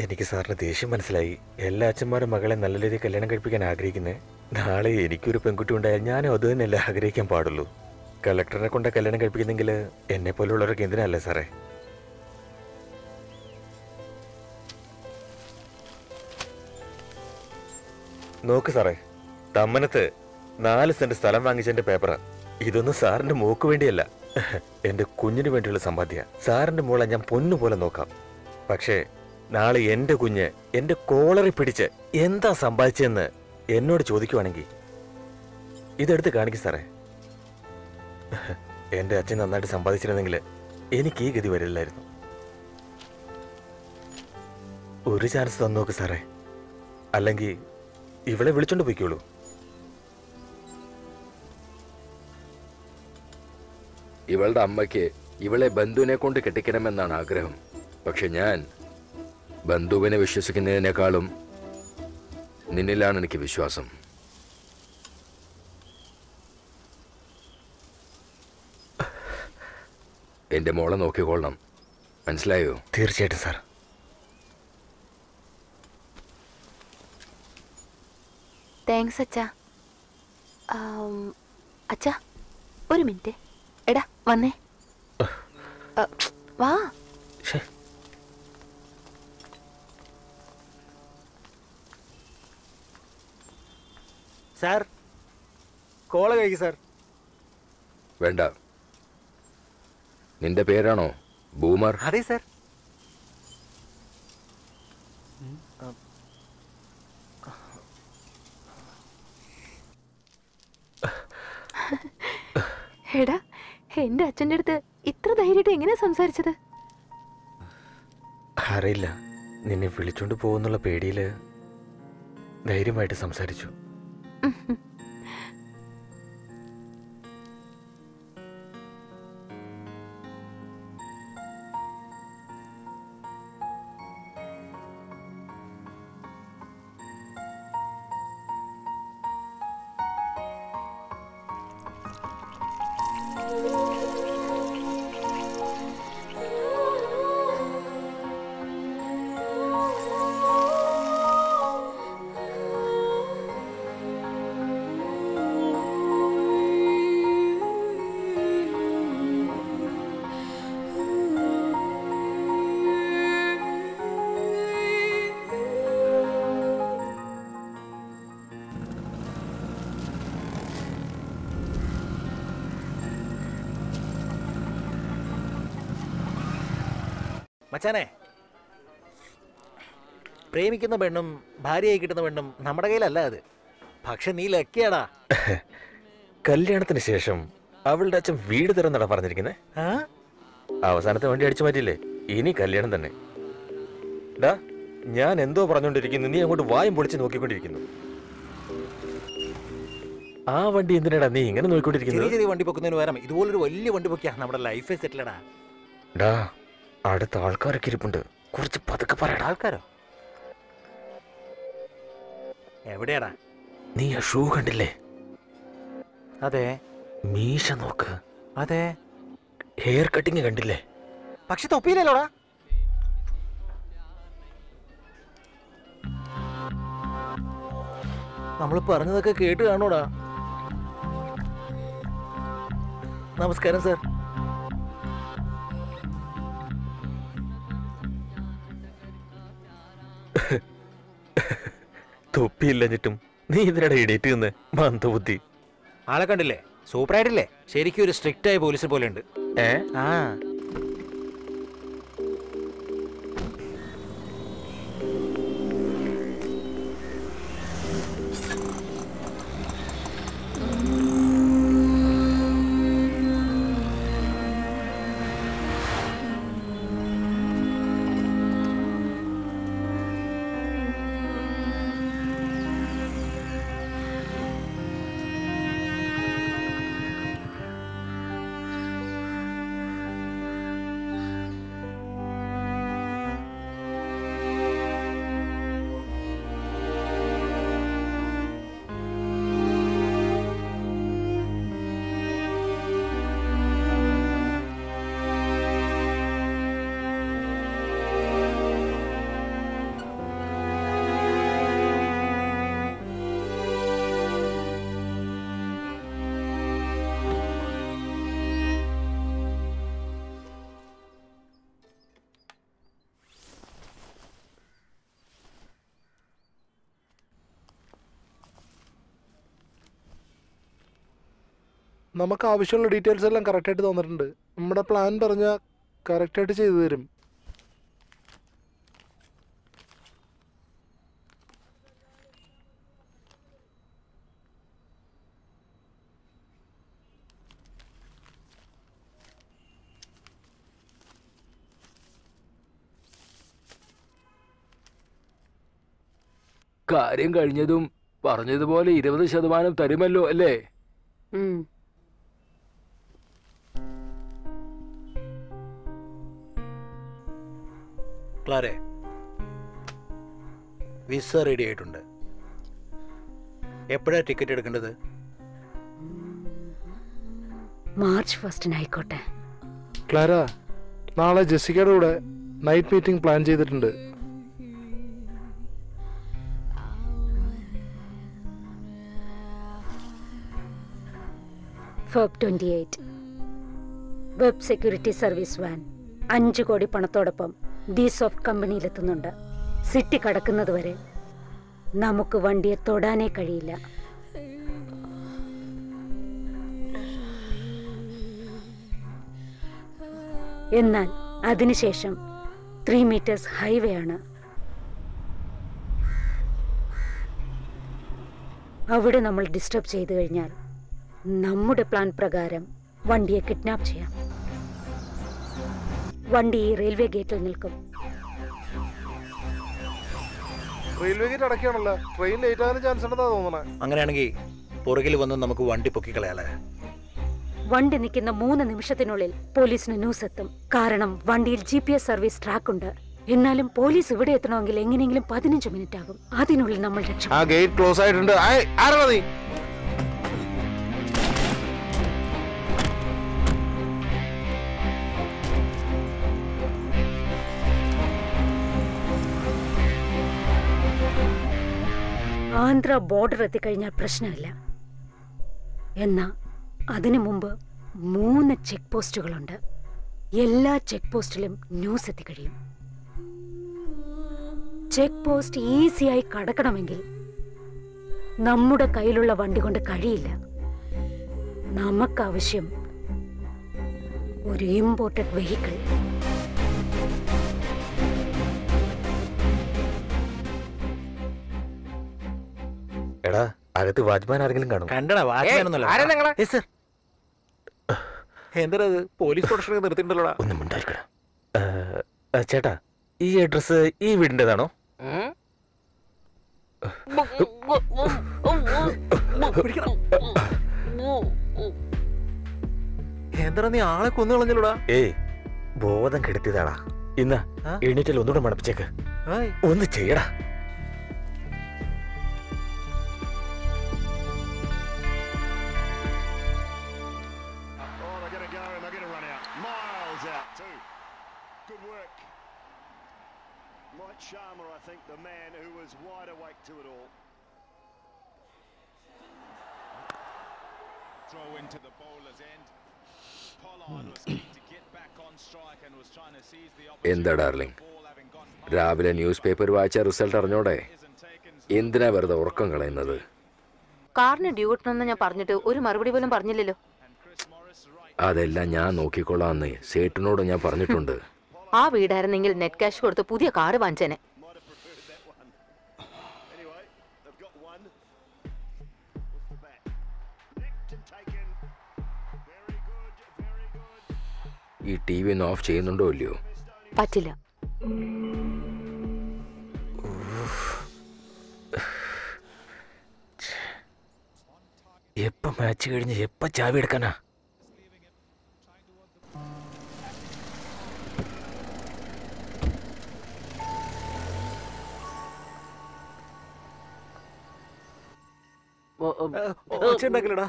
എനിക്ക് സാറിന് ദേഷ്യം മനസ്സിലായി. എല്ലാ അച്ഛന്മാരും മകളെ നല്ല രീതിയിൽ കല്യാണം കഴിപ്പിക്കാൻ ആഗ്രഹിക്കുന്നേ. നാളെ എനിക്കൊരു പെൺകുട്ടി ഉണ്ടായാൽ ഞാനും അത് തന്നെയല്ല ആഗ്രഹിക്കാൻ പാടുള്ളൂ. കളക്ടറിനെ കൊണ്ട് കല്യാണം കഴിപ്പിക്കുന്നെങ്കിൽ എന്നെ പോലുള്ളവർക്ക് എന്തിനല്ലേ സാറേ? നോക്ക് സാറേ, തമ്മനത്ത് 4 സെന്റ് സ്ഥലം വാങ്ങിച്ചതിന്റെ പേപ്പറാ. ഇതൊന്നും സാറിന്റെ മോക്ക് വേണ്ടിയല്ല, എന്റെ കുഞ്ഞിന് വേണ്ടിയുള്ള സമ്പാദ്യ. സാറിന്റെ മോളെ ഞാൻ പൊന്നുപോലെ നോക്കാം. പക്ഷേ നാളെ എന്റെ കുഞ്ഞ് എന്റെ കോളറി പിടിച്ച് എന്താ സമ്പാദിച്ചെന്ന് എന്നോട് ചോദിക്കുവാണെങ്കിൽ ഇതെടുത്ത് കാണിക്കും സാറേ. എന്റെ അച്ഛൻ നന്നായിട്ട് സമ്പാദിച്ചിരുന്നെങ്കിൽ എനിക്ക് ഈ ഗതി വരില്ലായിരുന്നു. ഒരു ചാൻസ് തന്നോക്ക് സാറേ, അല്ലെങ്കിൽ ഇവളെ വിളിച്ചോണ്ട് പോയിക്കോളൂ. ഇവളുടെ അമ്മയ്ക്ക് ഇവളെ ബന്ധുവിനെ കൊണ്ട് കെട്ടിക്കണമെന്നാണ് ആഗ്രഹം. പക്ഷെ ഞാൻ ബന്ധുവിനെ വിശ്വസിക്കുന്നതിനേക്കാളും നിന്നിലാണ് എനിക്ക് വിശ്വാസം. എന്റെ മോളെ നോക്കിക്കൊള്ളണം, മനസ്സിലായോ? തീർച്ചയായിട്ടും സാർ. താങ്ക്സ് അച്ഛാ. അച്ഛാ ഒരു മിനിറ്റ്. എടാ വന്നേ. വാ. സാർ, കോള കഴിക്കും സാർ. വേണ്ട. നിന്റെ പേരാണോ ബൂമർ? അതെ സാർ. എടാ, എന്റെ അച്ഛൻ്റെ അടുത്ത് ഇത്ര ധൈര്യമായിട്ട് എങ്ങനെയാ സംസാരിച്ചത്? അറിയില്ല, നിന്നെ വിളിച്ചോണ്ട് പോകുന്നുള്ള പേടിയില് ധൈര്യമായിട്ട് സംസാരിച്ചു. മച്ചാനെ, പ്രേമിക്കുന്ന പെണ്ണും ഭാര്യയായി കിട്ടുന്ന പെണ്ണും നമ്മുടെ കയ്യിലല്ല അത്. പക്ഷെ നീ ലക്കിയാടാ. കല്യാണത്തിന് ശേഷം അവളുടെ അച്ഛൻ വീട് തരുന്നടാ പറഞ്ഞിരിക്കുന്നേ. അവസാനത്തെ വണ്ടി അടിച്ചു മാറ്റിയില്ലേ, ഇനി കല്യാണം തന്നെ. ഡാ, ഞാൻ എന്തോ പറഞ്ഞോണ്ടിരിക്കുന്നു, നീ അങ്ങോട്ട് വായും പൊളിച്ച് നോക്കിക്കൊണ്ടിരിക്കുന്നു. ആ വണ്ടി എന്തിനാടാ നീ ഇങ്ങനെ നോക്കിക്കൊണ്ടിരിക്കുന്നത്? ചെറിയ വണ്ടി പൊക്കുന്നതിന് പകരം ഇതുപോലൊരു വലിയ വണ്ടി പൊക്കിയാ നമ്മുടെ ലൈഫ് സെറ്റിലടാ. ഡാ, അടുത്ത ആൾക്കാരൊക്കെ ഇരിപ്പുണ്ട്, കുറച്ച് പതുക്കെ പറയടാ. ആൾക്കാരോ? എവിടെയാടാ? നീ ആ ഷൂ കണ്ടില്ലേ? അതെ. മീശ നോക്ക്. അതെ. ഹെയർ കട്ടിങ് കണ്ടില്ലേ? പക്ഷെ തൊപ്പിയില്ലല്ലോടാ. നമ്മൾ പറഞ്ഞതൊക്കെ കേട്ട് കാണൂടാ. നമസ്കാരം സാർ. തൊപ്പിയില്ലഞ്ഞിട്ടും നീ ഇതിനിടെ ഇടേറ്റ് നിന്ന് മന്ദബുദ്ധി. ആളെ കണ്ടില്ലേ? സൂപ്പറായിട്ടില്ലേ? ശരിക്കും ഒരു സ്ട്രിക്റ്റ് ആയ പോലീസ് പോലെ ഉണ്ട്. ആ നമുക്ക് ആവശ്യമുള്ള ഡീറ്റെയിൽസ് എല്ലാം കറക്റ്റായിട്ട് തന്നിട്ടുണ്ട്. നമ്മുടെ പ്ലാൻ പറഞ്ഞാൽ കറക്റ്റായിട്ട് ചെയ്തു തരും. കാര്യം കഴിഞ്ഞതും പറഞ്ഞതുപോലെ 20% തരുമല്ലോ അല്ലേ? ക്ലാരെ, വിസ റെഡി ആയിട്ടുണ്ട്. എപ്പോഴാ ടിക്കറ്റ് എടുക്കേണ്ടത്? മാർച്ച് 1 ആയിക്കോട്ടെ. ക്ലാര, നാളെ ജെസിക്കയുടെ കൂടെ നൈറ്റ് മീറ്റിംഗ് പ്ലാൻ ചെയ്തിട്ടുണ്ട്. Feb 28 web security service van 5 കോടി പണത്തോടൊപ്പം ഡി സോഫ്റ്റ് കമ്പനിയിലെത്തുന്നുണ്ട്. സിറ്റി കടക്കുന്നതുവരെ നമുക്ക് വണ്ടിയെ തൊടാനേ കഴിയില്ല. എന്നാൽ അതിനുശേഷം 3 മീറ്റേഴ്സ് ഹൈവേ ആണ്. അവിടെ നമ്മൾ ഡിസ്റ്റർബ് ചെയ്തു കഴിഞ്ഞാൽ നമ്മുടെ പ്ലാൻ പ്രകാരം വണ്ടിയെ കിഡ്നാപ്പ് ചെയ്യാം. വണ്ടി റെയിൽവേ ഗേറ്റിൽ നിൽക്കും. റെയിൽവേ ഗേറ്റ് അടയ്ക്കാണല്ലോ, ട്രെയിൻ ലേറ്റ് ആകാൻ ചാൻസ് ഉണ്ടെന്നാ തോന്നണേ. അങ്ങനെയാണെങ്കിൽ പുറകിൽ വന്ന് നമുക്ക് വണ്ടി പൊക്കിക്കളയാലേ? വണ്ടി നിൽക്കുന്ന 3 നിമിഷത്തിനുള്ളിൽ പോലീസിന് ന്യൂസ് എത്തും. കാരണം വണ്ടിയിൽ GPS സർവീസ് ട്രാക്ക് ഉണ്ട്. എന്നാലും പോലീസ് ഇവിടെ എത്തണമെങ്കിൽ എങ്ങനെയെങ്കിലും 15 മിനിറ്റ് ആകും. അതിനുള്ളിൽ നമ്മൾ രക്ഷപ്പെടും. ആ ഗേറ്റ് ക്ലോസ് ആയിട്ടുണ്ട്. ആരാ നീ? ആന്ധ്ര ബോർഡർ എത്തിക്കഴിഞ്ഞാൽ പ്രശ്നമില്ല. എന്നാ അതിനു മുമ്പ് 3 ചെക്ക് പോസ്റ്റുകളുണ്ട്. എല്ലാ ചെക്ക് പോസ്റ്റിലും ന്യൂസ് എത്തിക്കഴിയും. ചെക്ക് പോസ്റ്റ് ഈസിയായി കടക്കണമെങ്കിൽ നമ്മുടെ കയ്യിലുള്ള വണ്ടി കൊണ്ട് കഴിയില്ല. നമുക്കാവശ്യം ഒരു ഇമ്പോർട്ടഡ് വെഹിക്കിൾ. എടാ അകത്ത് വാച്ച്മാൻ ആരെങ്കിലും കാണും. കണ്ടടാ ആരാ നിങ്ങളെ? സർ എന്താ പോലീസ് പ്രൊട്ടക്ഷൻ നിർത്തിയിട്ടുണ്ടല്ലോടാ. ഒന്നും ഉണ്ടായിരിക്കണം. ചേട്ടാ ഈ അഡ്രസ് ഈ വീടിൻ്റെതാണോ? എന്താ നീ ആളെ കൊന്നു കളഞ്ഞല്ലോടാ. ഏയ് ബോധം കെടുത്തിയതാടാ. ഇന്നാ എണീറ്റിൽ ഒന്നുകൂടെ മണപ്പിച്ചേക്ക്. ഒന്ന് ചെയ്യടാ. Sharma, I think, the man who was wide awake to it all. Throw into the bowler's end. Pollard was keen to get back on strike and was trying to seize the opportunity. എന്താ darling, രാവിലെ news paper വായിച്ച result അറിഞ്ഞോടെ? എന്തിനാ വെറുതെ ഉറക്കം കളയുന്നത്? കാറിന് ഡ്യൂട്ടണമെന്ന് ഞാൻ പറഞ്ഞിട്ട് ഒരു മറുപടി പോലും പറഞ്ഞില്ലല്ലോ. അതെല്ലാം ഞാൻ നോക്കിക്കൊള്ളാന്ന് സേട്ടിനോട് ഞാൻ പറഞ്ഞിട്ടുണ്ട്. ആ വീടായിരുന്നെങ്കിൽ നെറ്റ് ക്യാഷ് കൊടുത്ത് പുതിയ കാറ് വാങ്ങിച്ചേനെ. ഈ ടി വി ഒന്ന് ഓഫ് ചെയ്യുന്നുണ്ടോ ഇല്ലയോ? പറ്റില്ല. എപ്പ മാച്ച് കഴിഞ്ഞ് എപ്പ ചാവി എടുക്കാനാ? ഒച്ചയുണ്ടാക്കില്ലടാ.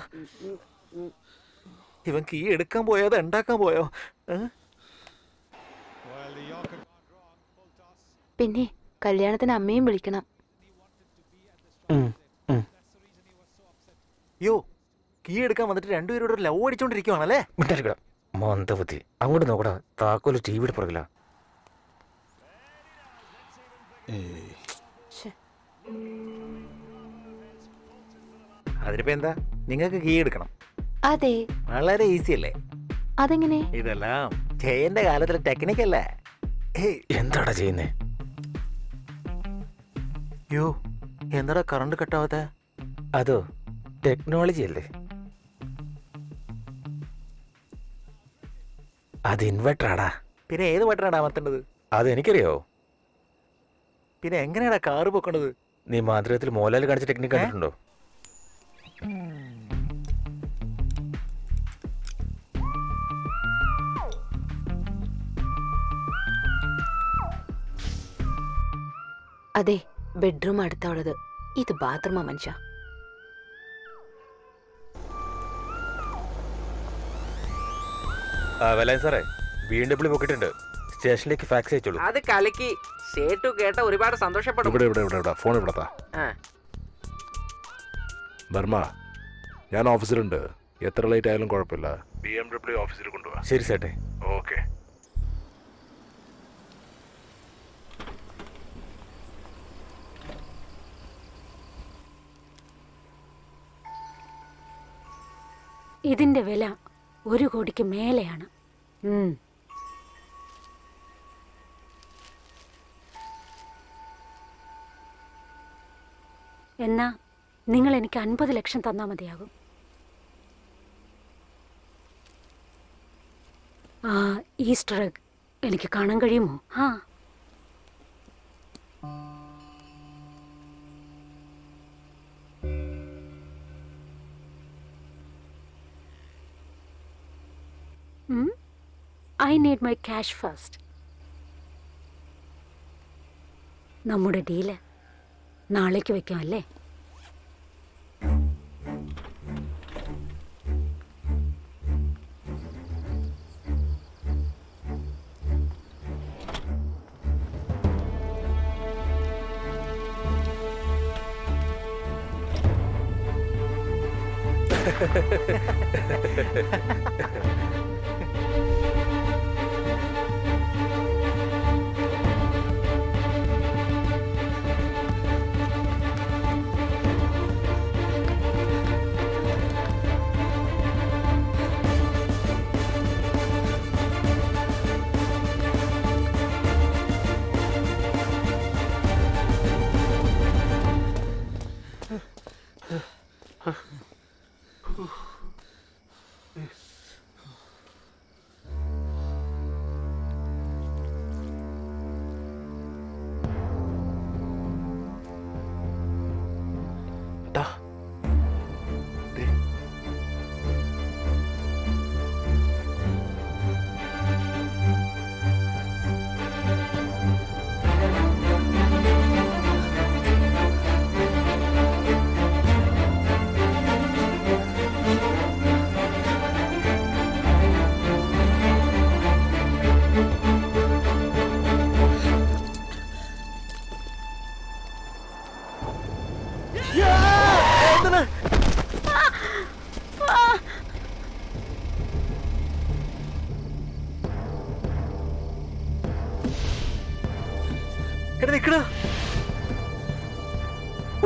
ഇവൻ കീ എടുക്കാൻ പോയോ അത് ഉണ്ടാക്കാൻ പോയോ? പിന്നെ കല്യാണത്തിന് അമ്മയും വിളിക്കണം. യോ കീ എടുക്കാൻ വന്നിട്ട് രണ്ടുപേരോട് ലവ് അടിച്ചോണ്ടിരിക്കുവാണല്ലേ? മന്ദബുദ്ധി. അങ്ങോട്ട് നോക്കടാ, താക്കോല് ടി വിയുടെ പുറകിലാ. അതിനിപ്പോ എന്താ, നിങ്ങൾക്ക് കീ എടുക്കണം. അതെ, വളരെ ഈസി അല്ലേ? അതെങ്ങനെ? ഇതെല്ലാം ജയന്റെ കാലത്തിലെ ടെക്നിക്കല്ലേ? എന്താടാ ചെയ്യുന്നേ? യോ എന്താടാ കറണ്ട് കട്ടാവാത്ത? അതോ ടെക്നോളജി അല്ലേ? അത് ഇൻവെർട്ടറാടാ. പിന്നെ ഏത് ബട്ടണാണ് അമർത്തേണ്ടത്? അതെനിക്കറിയോ. പിന്നെ എങ്ങനെയാടാ കാറ് പൊക്കണത്? നീ മാതൃകത്തിൽ മോഹൻലാൽ കാണിച്ച ടെക്നിക്ക് കണ്ടിട്ടുണ്ടോ? അതെ, ബെഡ്റൂം അടുത്തുള്ളത്. ഇത് ബാത്റൂമാ മനുഷ്യ. സാറേ BMW പോക്കിട്ടുണ്ട്. സ്റ്റേഷനിലേക്ക് ഫാക്സ് അയച്ചോളൂ. അത് കലക്കി. സേട്ടു കേട്ട ഒരുപാട് സന്തോഷപ്പെടും. ഫോൺ ഇവിടത്താ. ബർമ്മ, ഞാൻ ഓഫീസിലുണ്ട്. എത്ര ലേറ്റ് ആയാലും കുഴപ്പമില്ല. BMW ഓഫീസിൽ കൊണ്ടുപോവാ. ശരി സേട്ടെ. ഓക്കെ. ഇതിന്റെ വില 1 കോടിക്ക് മേലെയാണ്. എന്നാ നിങ്ങൾ എനിക്ക് 50 ലക്ഷം തന്നാ മതിയാകും. ആ ഈസ്റ്റർ എഗ് എനിക്ക് കാണാൻ കഴിയുമോ? I need my cash first. നമ്മുടെ ഡീല് നാളേക്ക് വെക്കാം അല്ലേ?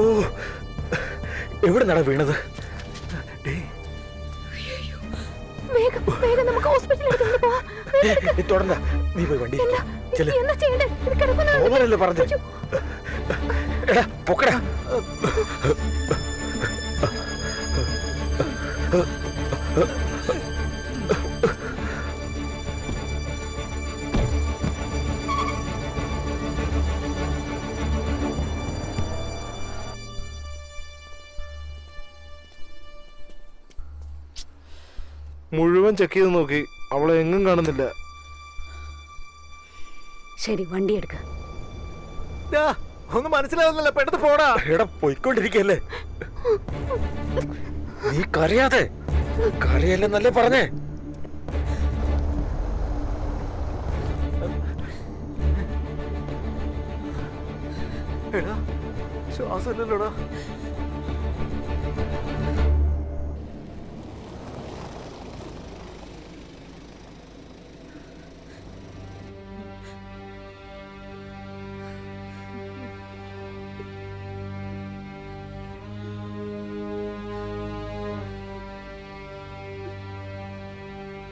ഓ, എവിടെ നടാ വീണത്? വേഗം വേഗം നമുക്ക് ഹോസ്പിറ്റലിലേക്ക് പോവാം. തുടർന്ന നീ പോയി വണ്ടി എന്താ ചെയ്യണ്ടേ? ഇത് കിടക്കുന്ന ഓവറല്ലേ പറഞ്ഞത്? എടാ പൊക്കടാ. മുഴുവൻ ചെക്ക് ചെയ്ത് നോക്കി, അവളെ എങ്ങും കാണുന്നില്ല. ശരി, വണ്ടി എടുക്ക. ഒന്നും മനസ്സിലാവുന്നില്ല, പെട്ടെന്ന് പോടാ. എടാ പോയിക്കൊണ്ടിരിക്കല്ലേ, നീ കരയാതെ. കരയല്ലെന്നല്ലേ പറഞ്ഞേ? എടാ ശ്വാസമില്ലല്ലോടാ.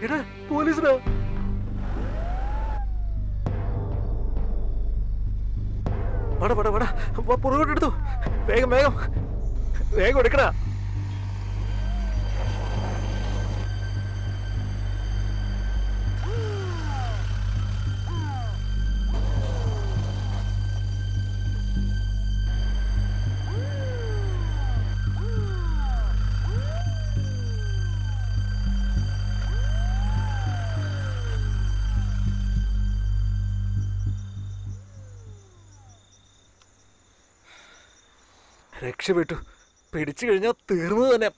എടാ പോലീസിനാ. വട വട വട പുറകോട്ട് എടുത്തു. വേഗം വേഗം വേഗം എടുക്കടാ. രക്ഷപ്പെട്ടു. പിടിച്ചു കഴിഞ്ഞാൽ തീർന്നു തന്നെ.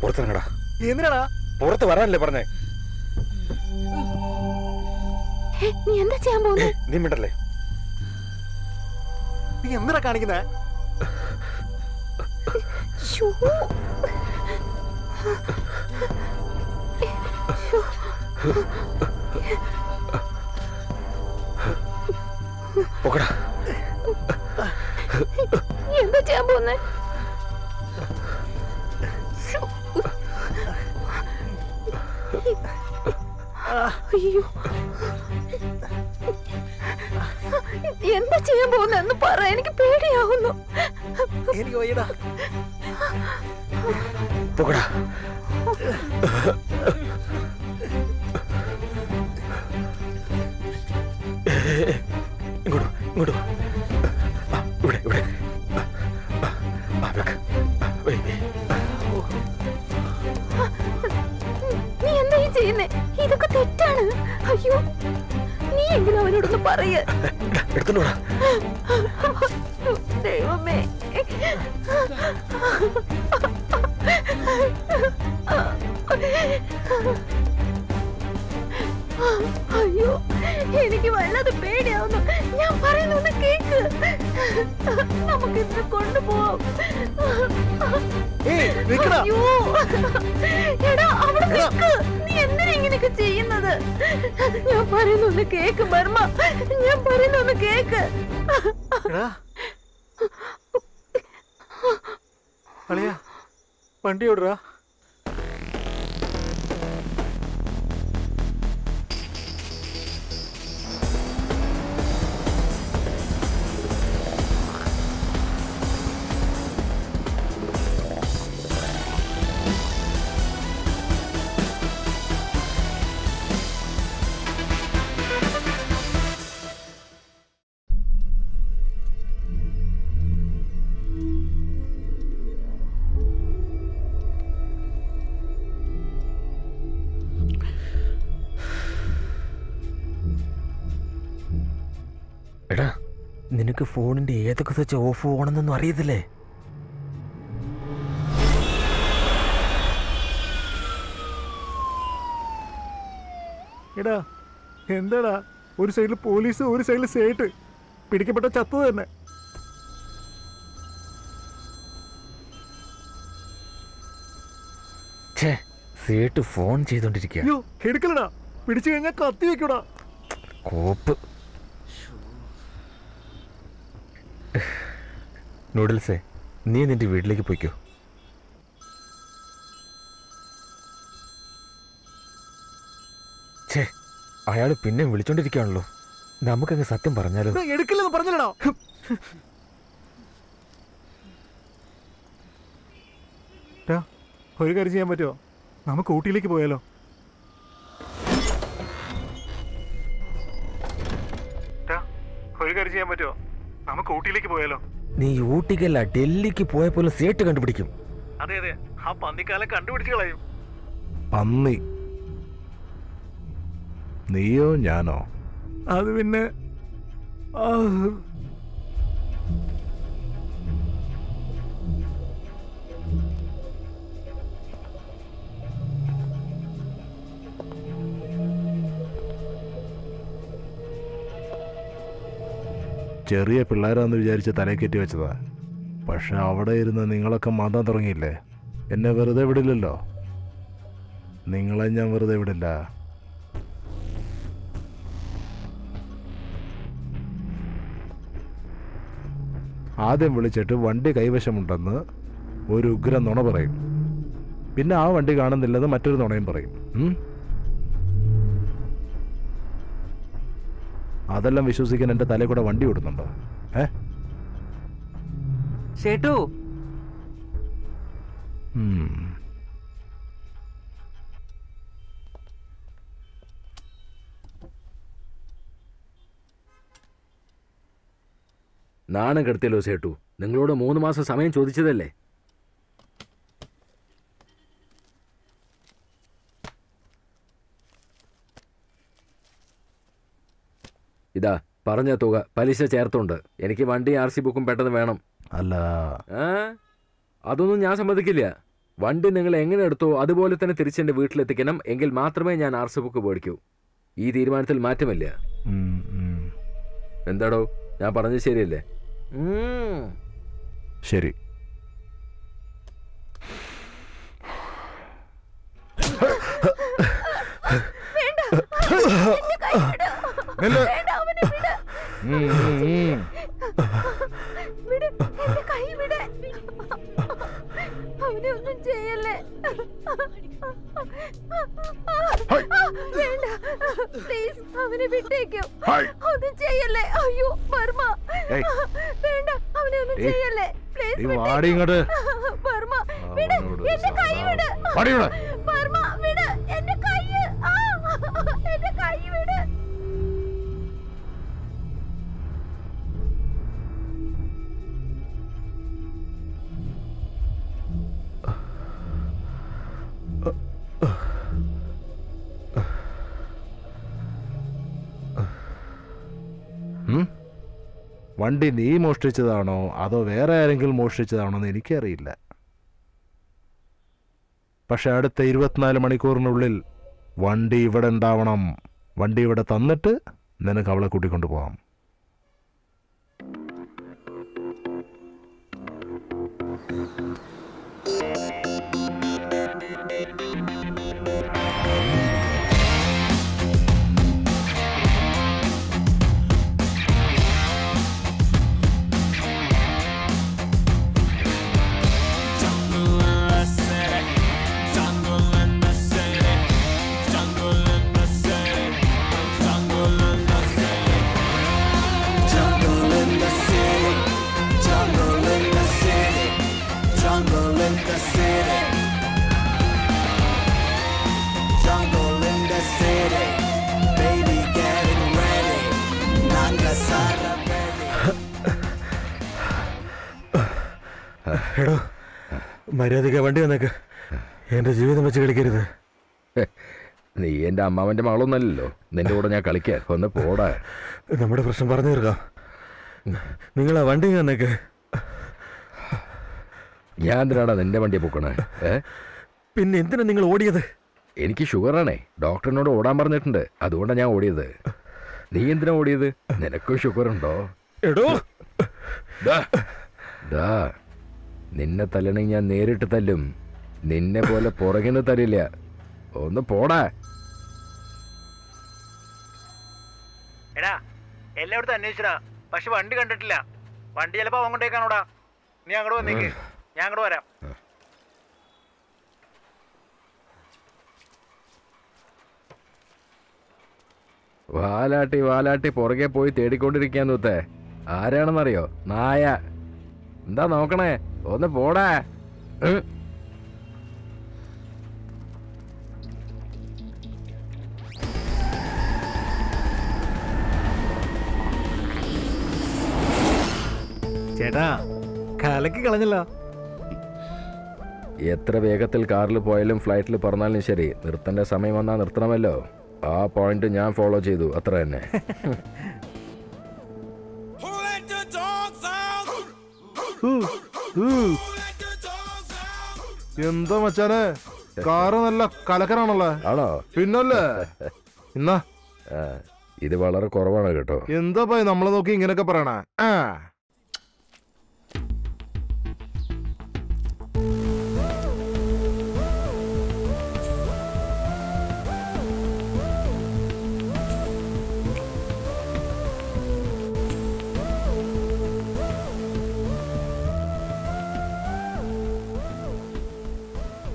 പുറത്തിറങ്ങടാ. എന്തിനാടാ? പുറത്ത് വരാനല്ലേ പറഞ്ഞേ? നീ എന്താ ചെയ്യാൻ പോകുന്നേ? നീ മിണ്ടല്ലേ? നീ എന്തിനാ കാണിക്കുന്നേ? എന്താ ചെയ്യാൻ പോകുന്നേ? അയ്യോ, എന്താ ചെയ്യാൻ പോകുന്നെന്ന് പറ, എനിക്ക് പേടിയാവുന്നു. എനിക്ക് വയ്യടാ. ഇങ്ങോട്ട് ഇങ്ങോട്ട് ഇവിടെ ഇവിടെ. നീ എന്താ ഈ ചെയ്യുന്നേ? ഇതൊക്കെ തെറ്റാണ്. അയ്യോ, നീ എങ്കിലും അവനോടൊന്ന് പറയ. ദൈവമേ, അയ്യോ, എനിക്ക് വല്ലാതെ പേടിയാവുന്നു. ഞാൻ പറയുന്നൊന്ന് കേക്ക്. നമുക്ക് ഇന്ന് കൊണ്ടുപോവാം. അയ്യോ, എടാ അവിടെ നിൽക്ക്. നീ എന്തിനാ ഇങ്ങനെയൊക്കെ ചെയ്യുന്നത്? ഞാൻ പറയുന്നൊന്ന് കേക്ക് ബർമ്മ, ഞാൻ പറയുന്നൊന്ന് കേക്ക്. അളിയാ വണ്ടി ഓടുക. എടാ, നിനക്ക് ഫോണിന്റെ ഏതൊക്കെ സ്വിച്ച് ഓഫ് ഓണെന്നൊന്നും അറിയത്തില്ലേ? എടാ എന്താടാ, ഒരു സൈഡിൽ പോലീസ് ഒരു സൈഡിൽ സേട്ട്, പിടിക്കപ്പെട്ട ചത്തു തന്നെ. സേട്ട് ഫോൺ ചെയ്തോണ്ടിരിക്കുക. അയ്യോ എടുക്കലടാ, പിടിച്ചു കഴിഞ്ഞാൽ കത്തി വെക്കൂടാ. കോപ്പ്. നൂഡിൽസേ, നീ നിന്റെ വീട്ടിലേക്ക് പോയിക്കോ. ഛേ, അയാൾ പിന്നെ വിളിച്ചോണ്ടിരിക്കുകയാണല്ലോ. നമുക്കങ്ങ് സത്യം പറഞ്ഞാലോ? എടുക്കില്ലെന്ന് പറഞ്ഞല്ലോ. ഒരു കാര്യം ചെയ്യാൻ പറ്റുമോ? നമുക്ക് ഊട്ടിയിലേക്ക് പോയാലോ? ഒരു കാര്യം ചെയ്യാൻ പറ്റുമോ? നമുക്ക് ഊട്ടിയിലേക്ക് പോയാലോ? നീ ഊട്ടിക്കല്ല, ഡൽഹിക്ക് പോയ പോലെ സേട്ട് കണ്ടുപിടിക്കും. അതെ അതെ, ആ പന്നിക്കാലം കണ്ടുപിടിച്ച് കളയും. പന്നി? നീയോ ഞാനോ? അത് പിന്നെ ചെറിയ പിള്ളേരാന്ന് വിചാരിച്ച് തലയിൽ കെട്ടി വെച്ചതാ. പക്ഷെ അവിടെ ഇരുന്ന് നിങ്ങളൊക്കെ മാതാൻ തുടങ്ങിയില്ലേ. എന്നെ വെറുതെ വിടില്ലല്ലോ. നിങ്ങളെ ഞാൻ വെറുതെ വിടില്ല. ആദ്യം വിളിച്ചിട്ട് വണ്ടി കൈവശമുണ്ടെന്ന് ഒരു ഉഗ്ര നുണ പറയും. പിന്നെ ആ വണ്ടി കാണുന്നില്ലെന്ന് മറ്റൊരു നുണയും പറയും. അതെല്ലാം വിശ്വസിക്കാൻ എൻ്റെ തലയിൽ കൂടെ വണ്ടി ഓടുന്നുണ്ടോ? ചേട്ടു, നാണം കെടുത്തിയല്ലോ സേട്ടു. നിങ്ങളോട് 3 മാസം സമയം ചോദിച്ചതല്ലേ? ഇതാ പറഞ്ഞ തുക പലിശ ചേർത്തുണ്ട്. എനിക്ക് വണ്ടി RC ബുക്കും പെട്ടെന്ന് വേണം. അല്ല, അതൊന്നും ഞാൻ സമ്മതിക്കില്ല. വണ്ടി നിങ്ങൾ എങ്ങനെ എടുത്തോ അതുപോലെ തന്നെ തിരിച്ചെൻ്റെ വീട്ടിലെത്തിക്കണം. എങ്കിൽ മാത്രമേ ഞാൻ RC ബുക്ക് മേടിക്കൂ. ഈ തീരുമാനത്തിൽ മാറ്റമില്ല. എന്താടോ, ഞാൻ പറഞ്ഞത് ശരിയല്ലേ? ശരി. അവനെ ഒന്നും ചെയ്യല്ലേ. വേണ്ട പ്ലീസ്, അവനെ വിട്ടേക്കോ. ഒന്നും ചെയ്യല്ലേ. അയ്യോ വർമ്മ, വേണ്ട അവനെ ഒന്നും ചെയ്യല്ലേ. പ്ലീസ് വർമ്മ, വിട് എന്റെ കൈ, വിട് വർമ്മ, വിട് എന്റെ കൈ, എന്റെ കൈ വിട്. വണ്ടി നീ മോഷ്ടിച്ചതാണോ അതോ വേറെ ആരെങ്കിലും മോഷ്ടിച്ചതാണോ എന്ന് എനിക്കറിയില്ല. പക്ഷെ അടുത്ത 24 മണിക്കൂറിനുള്ളിൽ വണ്ടി ഇവിടെ ഉണ്ടാവണം. വണ്ടി ഇവിടെ തന്നിട്ട് നിനക്ക് അവളെ കൂട്ടിക്കൊണ്ടു പോകാം. in the city. Jungle in the city. Baby getting ready. Nanga Sara ready. എടോ മര്യാദയ്ക്ക് വണ്ടി വന്നേക്ക്. എന്റെ ജീവിതം വെച്ച് കളിക്കരുത്. നീ എന്റെ അമ്മാവന്റെ മകളൊന്നല്ലല്ലോ, നിന്റെ കൂടെ ഞാൻ കളിക്കാൻ. ഒന്ന് പോടാ. നമ്മുടെ പ്രശ്നം പറഞ്ഞു തീർക്കാം. നിങ്ങൾ ആ വണ്ടി വന്നേക്ക്. ഞാൻ എന്തിനാടാ നിന്റെ വണ്ടിയെ പൊക്കണേ? പിന്നെ എന്തിനാ നിങ്ങൾ ഓടിയത്? എനിക്ക് ഷുഗറാണേ, ഡോക്ടറിനോട് ഓടാൻ പറഞ്ഞിട്ടുണ്ട്, അതുകൊണ്ടാണ് ഞാൻ ഓടിയത്. നീ എന്തിനാ ഓടിയത്? നിനക്കും ഷുഗറുണ്ടോ? എടോ ഡാ, നിന്നെ തല്ലണമെങ്കിൽ ഞാൻ നേരിട്ട് തല്ലും, നിന്നെ പോലെ പുറകിന്ന് തരില്ല. ഒന്ന് പോടാ. എടാ എല്ലായിടത്തും അന്വേഷിച്ചടാ, പക്ഷെ വണ്ടി കണ്ടിട്ടില്ല. വണ്ടി ചിലപ്പോ അവൻ കൊണ്ടേക്കാണോടാ. നീ അങ്ങോട്ട് വന്നേക്ക്, ഞാൻ അങ്ങോട്ട് വരാം. വാലാട്ടി വാലാട്ടി പുറകെ പോയി തേടിക്കൊണ്ടിരിക്കാൻ തൂത്തേ. ആരാണെന്നറിയോ? നായ. എന്താ നോക്കണേ? ഒന്ന് പോടാ. ചേട്ടാ കലക്കി കളഞ്ഞല്ലോ. എത്ര വേഗത്തിൽ കാറിൽ പോയാലും ഫ്ലൈറ്റിൽ പറഞ്ഞാലും ശരി, നിർത്തേണ്ട സമയം വന്നാൽ നിർത്തണമല്ലോ. ആ പോയിന്റ് ഞാൻ ഫോളോ ചെയ്തു, അത്ര തന്നെ. എന്താ മച്ചാനെ, കാറ് നല്ല കലക്കനാണല്ലോ. ആണോ? പിന്നല്ലേ. എന്നാ ഇത് വളരെ കുറവാണ് കേട്ടോ. എന്താ പോയി നമ്മളെ നോക്കി ഇങ്ങനെയൊക്കെ പറയണേ?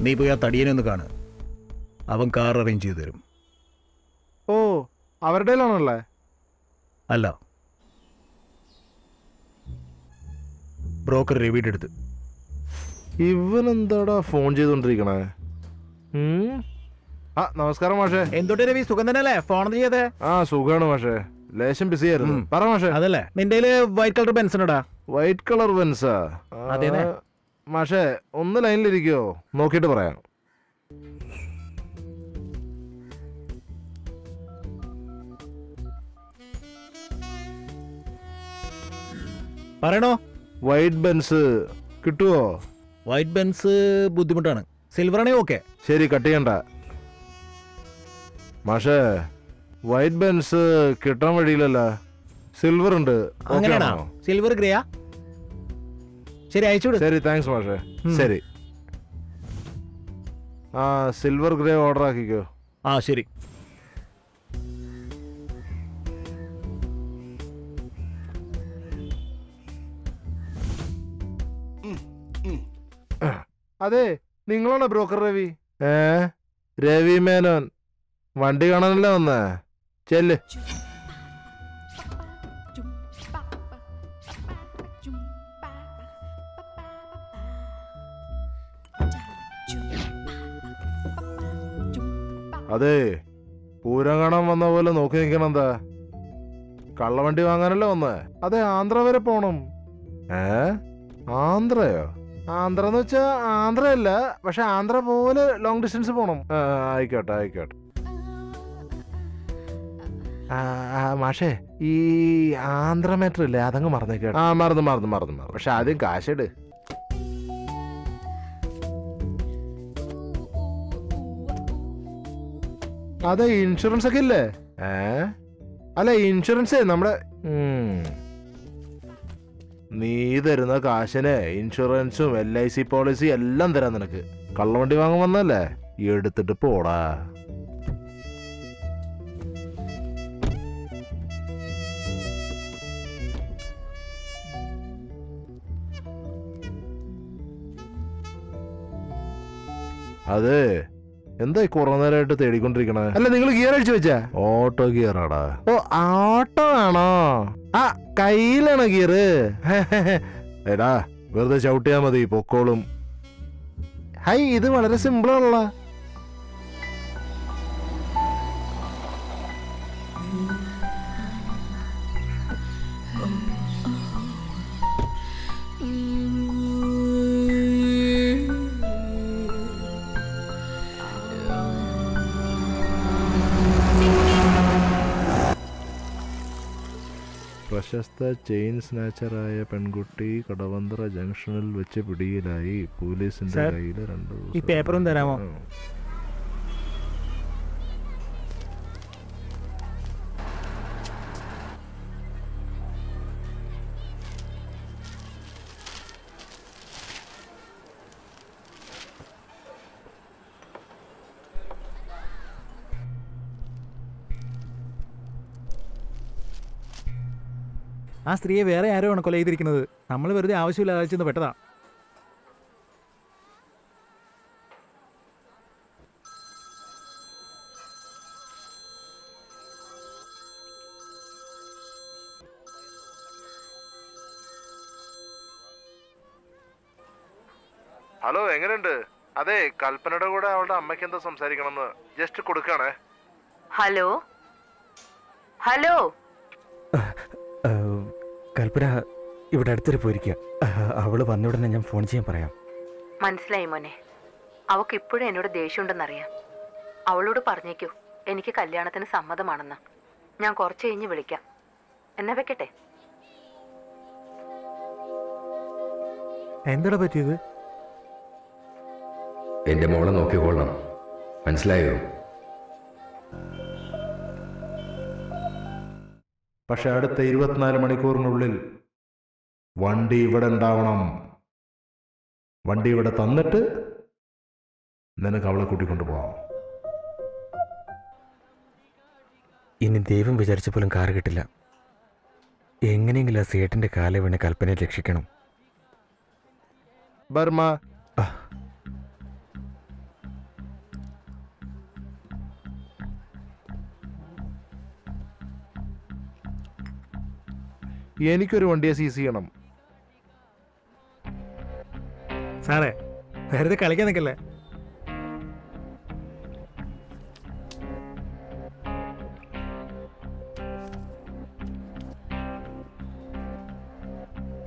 നീ പോയി ആ തടിയനെ ഒന്ന് കാണ്, അവൻ കാർ അറേഞ്ച് ചെയ്തു തരും. ഓ, അവരുടെ ആണല്ലേ? അല്ല, ബ്രോക്കർ രവിയുടെ അടുത്ത്. ഇവനെന്താടാ ഫോൺ ചെയ്തോണ്ടിരിക്കണേ? ആ നമസ്കാരം മാഷേ. എന്തുകൊണ്ട് രവി, സുഖം തന്നെയല്ലേ? ഫോൺ ചെയ്തേ? ആ സുഖാണ് മാഷേ, ലേശം ബിസി ആയിരുന്നു. പറ മാഷേ. അതല്ലേ നിന്റെ വൈറ്റ് കളർ പെൻസനോടാ? വൈറ്റ് കളർ പെൻസാ? അതെ മാഷേ, ഒന്ന് ലൈനിലിരിക്കോ, നോക്കിയിട്ട് പറയാം. പറയണോ? വൈറ്റ് ബെൻസ് കിട്ടുവോ? വൈറ്റ് ബെൻസ് ബുദ്ധിമുട്ടാണ്, സിൽവർ ആണെങ്കിൽ ഓക്കെ. ശരി, കട്ട് ചെയ്യണ്ട മാഷേ. വൈറ്റ് ബെൻസ് കിട്ടാൻ വഴിയില്ലല്ലോ, സിൽവർ ഉണ്ട്. അങ്ങനെയാണോ? സിൽവർ ഗ്രേയാ? ശരി, അയച്ചുവിട്. ശരി, താങ്ക്സ് മാഷേ. ശരി, ആ സിൽവർ ഗ്രേ ഓർഡർ ആക്കിക്കോ. ആ ശരി. അതെ, നിങ്ങളാണോ ബ്രോക്കർ രവി? രവി മേനോൻ. വണ്ടി കാണാനല്ലേ വന്നേ? ചെല്ല്. അതെ, പൂരം കാണാൻ വന്ന പോലെ നോക്കി നിൽക്കണം. എന്താ, കള്ളവണ്ടി വാങ്ങാനല്ലേ വന്നേ? അതെ, ആന്ധ്ര വരെ പോണം. ആന്ധ്രയോ? ആന്ധ്ര എന്ന് വെച്ചാ ആന്ധ്രയല്ല, പക്ഷെ ആന്ധ്ര പോലെ ലോങ് ഡിസ്റ്റൻസ് പോണം. ആയിക്കോട്ടെ ആയിക്കോട്ടെ. മാഷേ, ഈ ആന്ധ്ര മാറ്റർ ഇല്ലേ, അതങ്ങ് മറന്നേക്കട്ടെ. മറന്നു. പക്ഷെ ആദ്യം കാശിട്. അതെ, ഇൻഷുറൻസ് ഒക്കെ ഇല്ലേ? അല്ല, ഇൻഷുറൻസ് നമ്മുടെ നീ തരുന്ന കാശിന് ഇൻഷുറൻസും LIC പോളിസി എല്ലാം തരാം നിനക്ക്. കള്ളവണ്ടി വാങ്ങാൻ വന്നല്ലേ, എടുത്തിട്ട് പോടാ. അതെ, എന്താ കുറെ നേരമായിട്ട് തേടിക്കൊണ്ടിരിക്കണേ? അല്ല, നിങ്ങൾ ഗിയർ അടിച്ചു വെച്ചാ? ഓട്ടോ ഗിയർ ആടാ. ഓ, ഓട്ടോ ആണോ? ആ, കയ്യിലാണോ ഗിയർ? എടാ, വെറുതെ ചവിട്ടിയാ മതി, പൊക്കോളും. ഹൈ ഇത് വളരെ സിമ്പിൾ ആണല്ലോ. പ്രശസ്ത ചെയിൻ സ്നാച്ചറായ പെൺകുട്ടി കടവന്തറ ജംഗ്ഷനിൽ വെച്ച് പിടിയിലായി. പോലീസിന്റെ കയ്യിൽ 2 ദിവസം. ഈ പേപ്പറും തരാമോ? ആ സ്ത്രീയെ വേറെ ആരോയാണ് കൊല ചെയ്തിരിക്കുന്നത്. നമ്മൾ വെറുതെ ആവശ്യമില്ലാതെ ചെന്ന് പെട്ടതാ. ഹലോ, എങ്ങനെയുണ്ട്? അതെ, കൽപ്പനയുടെ കൂടെ അവളുടെ അമ്മയ്ക്ക് എന്താ സംസാരിക്കണമെന്ന് ജസ്റ്റ് കൊടുക്കാണേ. ഹലോ ഹലോ, കൽപ്പന ഇവിടെ അടുത്തൊരു പോയിരിക്കുക. അവള് വന്ന ഉടനെ ഞാൻ ഫോൺ ചെയ്യാൻ പറയാം. മനസ്സിലായി മോനെ. അവൾക്ക് ഇപ്പോഴും എന്നോട് ദേഷ്യമുണ്ടെന്നറിയാം. അവളോട് പറഞ്ഞേക്കൂ എനിക്ക് കല്യാണത്തിന് സമ്മതമാണെന്ന്. ഞാൻ കുറച്ച് കഴിഞ്ഞ് വിളിക്കാം. എന്നാ വെക്കട്ടെ? എന്താ പറ്റിയത്? എന്റെ മോളെ നോക്കിക്കൊള്ളണം, മനസ്സിലായോ? പക്ഷെ അടുത്ത 24 മണിക്കൂറിനുള്ളിൽ വണ്ടി ഇവിടെ ഉണ്ടാവണം. വണ്ടി ഇവിടെ തന്നിട്ട് നിനക്ക് അവളെ കൂട്ടിക്കൊണ്ടു പോവാം. ഇനി ദൈവം വിചാരിച്ച പോലും കാറ് കിട്ടില്ല. എങ്ങനെയെങ്കിലും ആ സേട്ടിന്റെ കാലെ വീണ് കൽപ്പനയെ രക്ഷിക്കണം. ബർമ, എനിക്കൊരു വണ്ടിയെ സീസ് ചെയ്യണം. സാറേ, വെറുതെ കളിക്കാൻ നിൽക്കല്ലേ.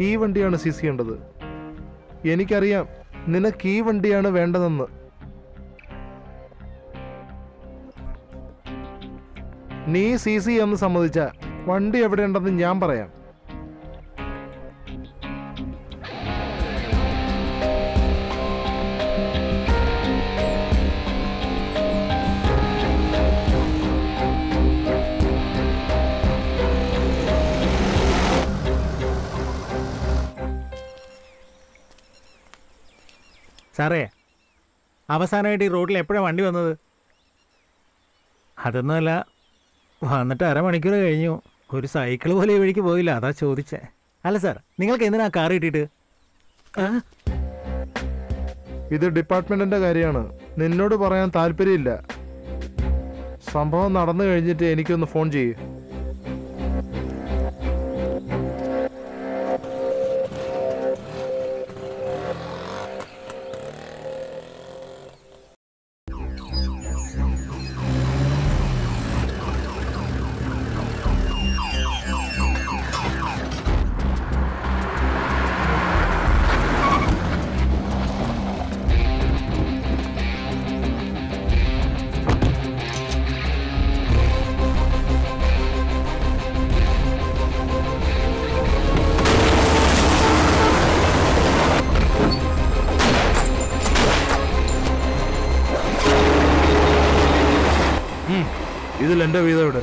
ഈ വണ്ടിയാണ് സീസ് ചെയ്യേണ്ടത്. എനിക്കറിയാം നിനക്ക് ഈ വണ്ടിയാണ് വേണ്ടതെന്ന്. നീ സീസ് ചെയ്യാമെന്ന് സമ്മതിച്ച വണ്ടി എവിടെയുണ്ടെന്ന് ഞാൻ പറയാം. സാറേ, അവസാനമായിട്ട് ഈ റോഡിൽ എപ്പോഴാണ് വണ്ടി വന്നത്? അതൊന്നുമല്ല, വന്നിട്ട് അരമണിക്കൂർ കഴിഞ്ഞു. ഒരു സൈക്കിൾ പോലെ ഈ വഴിക്ക് പോയില്ല, അതാ ചോദിച്ചേ. അല്ല സാർ, നിങ്ങൾക്ക് എന്തിനാ കാർ കിട്ടിയിട്ട്? ഇത് ഡിപ്പാർട്ട്മെന്റിന്റെ കാര്യമാണ്, നിന്നോട് പറയാൻ താല്പര്യമില്ല. സംഭവം നടന്നു കഴിഞ്ഞിട്ട് എനിക്കൊന്ന് ഫോൺ ചെയ്യ്. ഇതിൽ എന്റെ വീതം ഇവിടെ.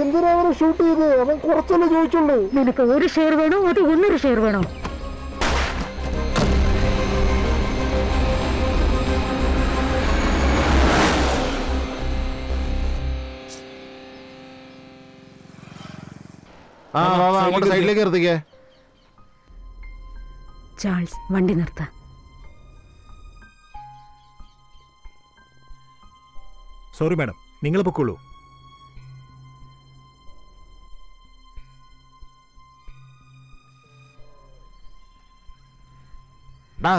എന്തിനാ അവരെ ഷൂട്ട് ചെയ്ത്? അവൻ കുറച്ചല്ലേ ചോദിച്ചുള്ളൂ. നിനക്ക് ഒരു ഷെയർ വേണോ അത് 1 ഷെയർ വേണോ? അങ്ങോട്ട് സൈഡിലേക്ക് നിർത്തിക്കേ. ചാൾസ്, വണ്ടി നിർത്താം. സോറി മാഡം, നിങ്ങൾ പൊക്കോളൂ.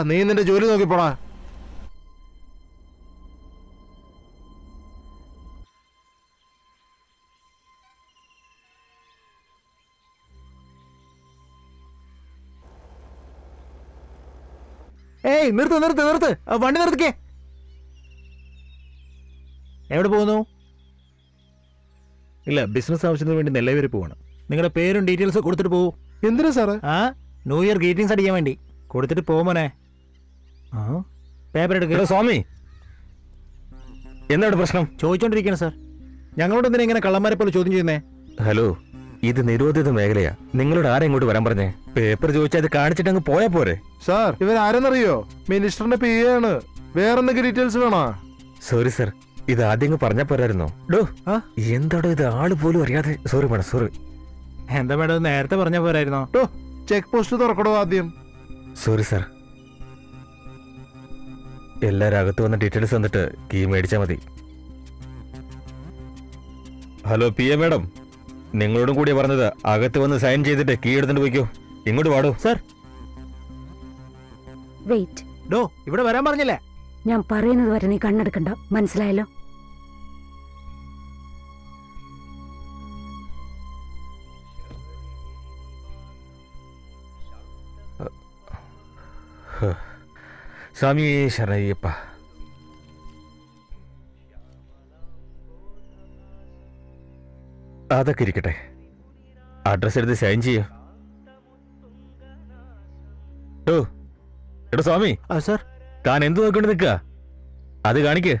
നീ നിന്റെ ജോലി നോക്കിപ്പോടാ. ഏയ് നിർത്ത് നിർത്ത് നിർത്ത്, വണ്ടി നിർത്തിക്കേ. എവിടെ പോകുന്നു? ഇല്ല, ബിസിനസ് ആവശ്യത്തിന് വേണ്ടി നെല്ലൈ വരെ പോവാണ്. നിങ്ങളുടെ പേരും ഡീറ്റെയിൽസ് കൊടുത്തിട്ട് പോകും. എന്തിനാ സാറേ? ആ, ന്യൂ ഇയർ ഗ്രീറ്റിംഗ്സ് അടിക്കാൻ വേണ്ടി കൊടുത്തിട്ട് പോകുമോനെ. ആ, പേപ്പർ എടുക്കുക. സ്വാമി, എന്താണ് പ്രശ്നം? ചോദിച്ചോണ്ടിരിക്കണം സാർ. ഞങ്ങളോട് എന്തിനാ ഇങ്ങനെ കള്ളന്മാരെ പോലെ ചോദ്യം ചെയ്യുന്നേ? ഹലോ, ഇത് നിരോധിത മേഖലയാ. നിങ്ങളോട് ആരാ ഇങ്ങോട്ട് വരാൻ പറഞ്ഞേ? പേപ്പർ ചോദിച്ചാൽ അത് കാണിച്ചിട്ട് അങ്ങ് പോയാ പോരെ? സാർ, ഇവരാരെന്നറിയോ? മിനിസ്റ്ററിന്റെ PA ആണ്. വേറെന്തൊക്കെ ഡീറ്റെയിൽസ് വേണോ? സോറി സർ, ഇത് ആദ്യം പറഞ്ഞാ പോരായിരുന്നോ? ഡോ, എന്താടോ ഇത് ആള് പോലും അറിയാതെ. Sorry madam, sorry. എന്താ മേഡം, നേരത്തെ പറഞ്ഞ പോരായിരുന്നോ? ചെക്ക് പോസ്റ്റ് തുറക്കടോ ആദ്യം. സോറി സർ, എല്ലാരും അകത്ത് വന്ന ഡീറ്റെയിൽസ് തന്നിട്ട് കീ മേടിച്ചാ മതി. ഹലോ PA മേഡം, നിങ്ങളോടും കൂടിയാ പറഞ്ഞത്. അകത്ത് വന്ന് സൈൻ ചെയ്തിട്ട് കീ എടുത്തിട്ട് പോയിക്കോ. ഇങ്ങോട്ട് പാടോ. Sir, wait. ഡോ, ഇവിടെ വരാൻ പറഞ്ഞില്ലേ? ഞാൻ പറയുന്നത് വരെ നീ കണ്ണെടുക്കണ്ട, മനസ്സിലായല്ലോ? സ്വാമി ശരണയ്യപ്പ. അതൊക്കെ ഇരിക്കട്ടെ, അഡ്രസ് എടുത്ത് സൈൻ ചെയ്യ. എടോ സ്വാമി, സർ, താൻ എന്ത് നോക്കിക്കൊണ്ട് നിൽക്കുക? അത് കാണിക്ക്.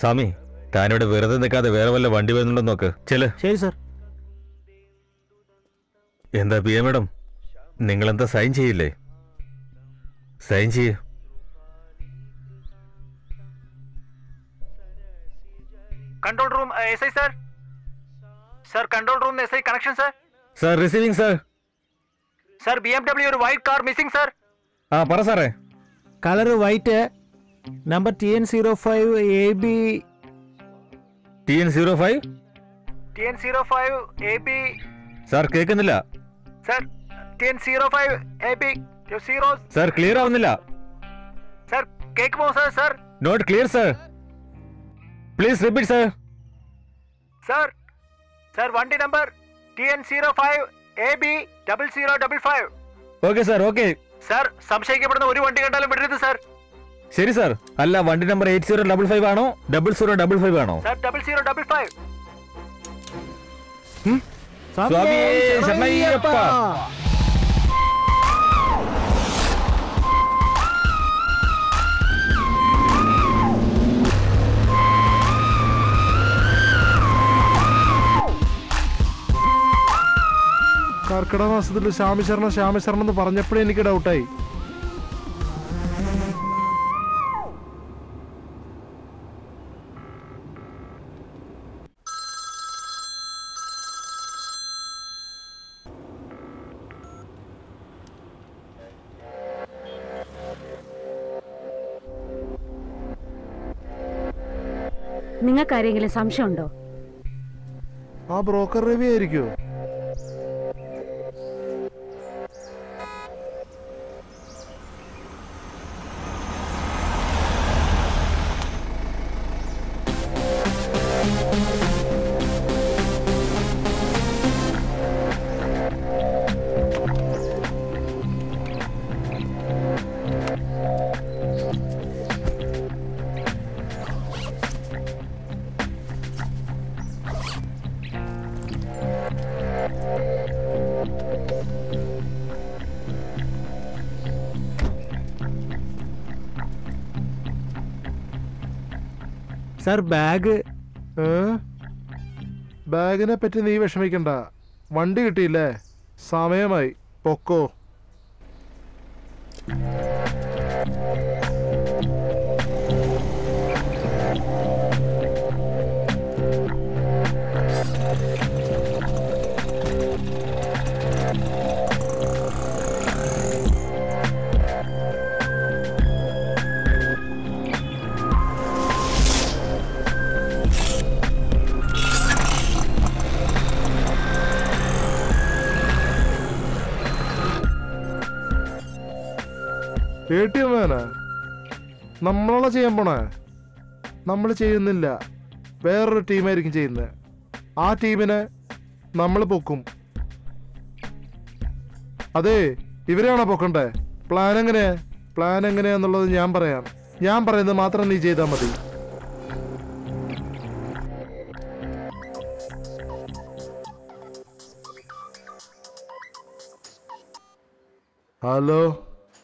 സ്വാമി, താനിവിടെ വെറുതെ നിൽക്കാതെ വേറെ വല്ല വണ്ടി വരുന്നുണ്ടോ നോക്ക്. ചെല്. ശരി സർ. എന്താ PA മേഡം, നിങ്ങളെന്താ സൈൻ ചെയ്യില്ലേ? സൈൻ ചെയ്യ. Control room SI sir. Sir control room SI connection sir. Sir receiving sir. Sir BMW ഒരു വൈറ്റ് കാർ മിസ്സിംഗ് സർ. ആ പറ സാറേ. Colour white, number TN05 AB. TN05 AB. Sir കേൾക്കുന്നില്ല. Sir TN05 AB 0. Sir clear ആവുന്നില്ല. Sir കേൾക്കുമോ sir? Sir not clear sir. Please repeat sir. Sir sir വണ്ടി number TN05 AB 0055. Okay sir, okay. Sir സംശയിക്കപ്പെടുന്ന ഒരു വണ്ടി കണ്ടാലും വിടരുത് sir. ശരി sir. അല്ല, വണ്ടി നമ്പർ 8055 ആണോ 0055 ആണോ? സർ 0055. സ്വാമി ശരണയ്യപ്പ. കർക്കിടക മാസത്തിൽ ശ്യാമശരണം എന്ന് പറഞ്ഞപ്പോഴേ എനിക്ക് ഡൗട്ടായി. നിങ്ങൾക്ക് ആരെങ്കിലും സംശയമുണ്ടോ? ആ ബ്രോക്കർ രവി ആയിരിക്കുമോ? Sir bag. ബാഗിനെ പറ്റി നീ വിഷമിക്കണ്ട. വണ്ടി കിട്ടിയില്ലേ? സമയമായി, പൊക്കോ. ATM വേന നമ്മളാ ചെയ്യാൻ പോണേ? നമ്മൾ ചെയ്യുന്നില്ല, വേറൊരു ടീമായിരിക്കും ചെയ്യുന്നത്. ആ ടീമിനെ നമ്മൾ പൊക്കും. അതെ, ഇവരെയാണോ പൊക്കണ്ടേ? പ്ലാൻ എങ്ങനെയാന്നുള്ളത് ഞാൻ പറയാം. ഞാൻ പറയുന്നത് മാത്രം നീ ചെയ്താൽ മതി. ഹലോ,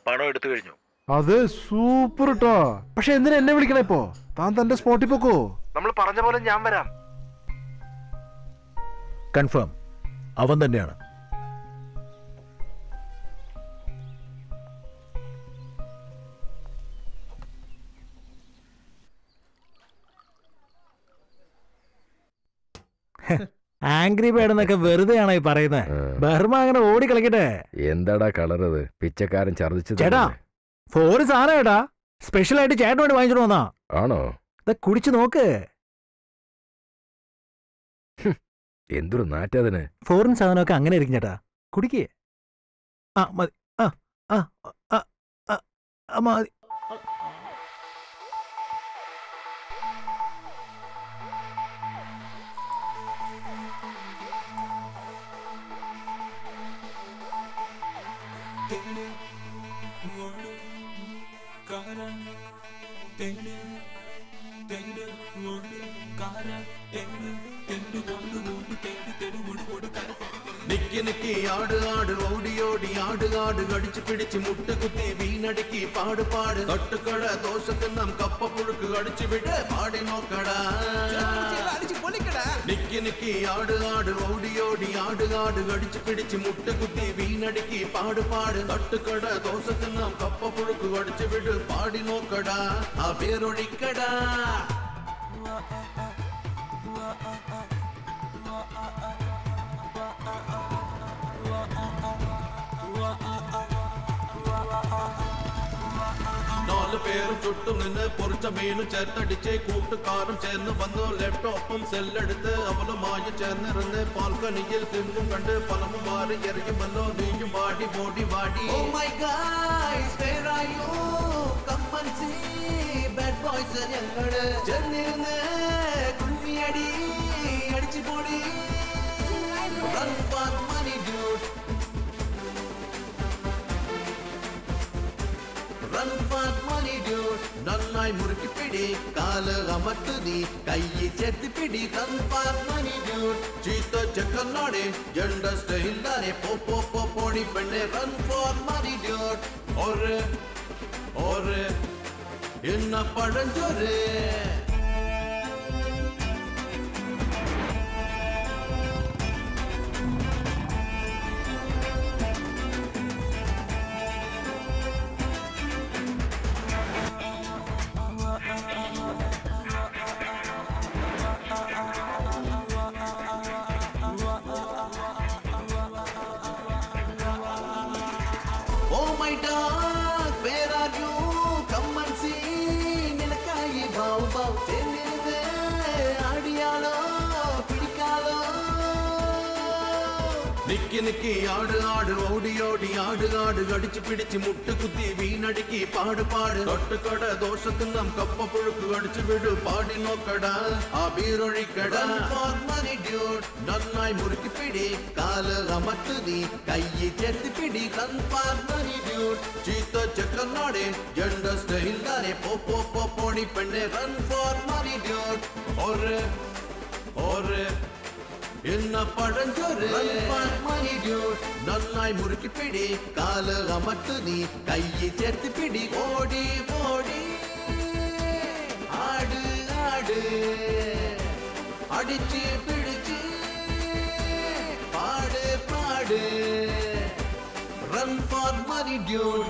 പണം എടുത്തു കഴിഞ്ഞു. അത് സൂപ്പർ ട്ടോ. പക്ഷെ എന്തിനാ എന്നെ വിളിക്കണേ ഇപ്പോ? താൻ തന്റെ സ്പോട്ടിൽ പൊക്കോ. നമ്മൾ പറഞ്ഞ പോലെ ഞാൻ വരാം. കൺഫേം, അവൻ തന്നെയാണ്. ആംഗ്രി ബേർഡ് എന്നൊക്കെ വെറുതെയാണോ ഈ പറയുന്നത്? ബർമ അങ്ങനെ ഓടി കളിക്കട്ടെ. എന്താടാ കളറത്? പിച്ചക്കാരൻ ഛർദിച്ചു. ചേട്ടാ, ഫോർ സാധനം ചേട്ടാ, സ്പെഷ്യൽ ആയിട്ട് ചേട്ടൻ വേണ്ടി വാങ്ങിച്ചിട്ട് വന്നാ. ആണോ? കുടിച്ചു നോക്ക്. എന്തൊരു നാറ്റതിന്. ഫോറിൻ സാധനമൊക്കെ അങ്ങനെ ഇരിക്കും ചേട്ടാ, കുടിക്കേ. ആ മതി. മതി. നിക്കി നിക്കി ആട് ആട് ഓടി ഓടി ആടുകാട് കടിച്ചു പിടിച്ച് മുട്ട് കുത്തി വീണടുക്കി പാട് പാട് തൊട്ടുകട ദോശത്തിന്നം കപ്പ പുഴുക്ക് കടിച്ചു വിട് പാടി നോക്കടാ. നിക്കി നിക്കി ആട് ആട് ഓടി ഓടി ആടുകാട് കടിച്ചു പിടിച്ച് മുട്ട് കുത്തി വീണടുക്കി പാട് പാട് തൊട്ടുകട ദോശത്തിന്നം കപ്പ പുഴുക്ക് കടിച്ചു വിട് പാടി നോക്കടാ. ആ പേരൊഴിക്കടാ. നാല് പേരും ചുട്ടും നിന്ന് പൊറിച്ച മീനും ചേർത്തടിച്ച് കൂട്ടുകാരും ചേർന്ന് വന്നു. ലാപ്ടോപ്പും സെല്ലെടുത്ത് അവളുമായി ചേർന്നിരുന്ന് പാൽക്കണിയിൽ തിന്നും കണ്ട് പലമും മാറി ഇറങ്ങുമല്ലോ. നീയും വാടി ബോഡി വാടി. Oh my guys, where are you? Come and see bad boys ഞങ്ങള് ചേർന്നിരുന്ന് കുഞ്ഞിയടി അടിച്ചു പൊടി. Run for money dude, run for money dude. നന്നായി മുറുക്കി പിടി, കാല് അമർത്തു നീ, കയ്യിൽ ചേർത്ത് പിടി. Run for money dude. ചീത്ത ചെക്കനാടെ ജണ്ട സ്റ്റൈലാനെ പോ പോടി പെണ്ണെ. Run for money dude. ഒരു என்ன പഴഞ്ചൊരു. Oh my dog, where are you? Come and see. നിനക്കായി ബാവ് ബാവ് ചേർന്നിരുന്ന് ആടിയാലോ പിടിക്കാലോ. നിക്കി നിക്കി ആട് ആട് ഓടി ഓടി ആടുകാട് കടിച്ചു പിടിച്ച് മുട്ട് കുത്തി വീണടുക്കി പാട് പാട് തൊട്ടുകട ദോഷത്തിന്നം കപ്പ പുഴുക്ക് കടിച്ചു വിടു പാടി നോക്കടാ. ആ ബീറൊഴിക്കടാ. നന്നായി മുറുക്കി പിടി, കാല് അമർത്തു നീ, കയ്യിൽ ചേർത്ത് പിടി. ചീത്ത ചെക്കനാടെ ജണ്ട സ്റ്റൈലാനെ പോ പോടി പെണ്ണെ. Run for money dude. ഒരു என்ன പഴഞ്ചൊരു. നന്നായി മുറുക്കി പിടി, കാല് അമർത്തു നീ, കയ്യിൽ ചേർത്ത് പിടി. ഓടി ഓടി ആട് ആട് അടിച്ച് പിടിച്ച് പാട് പാട്. Run for money dude.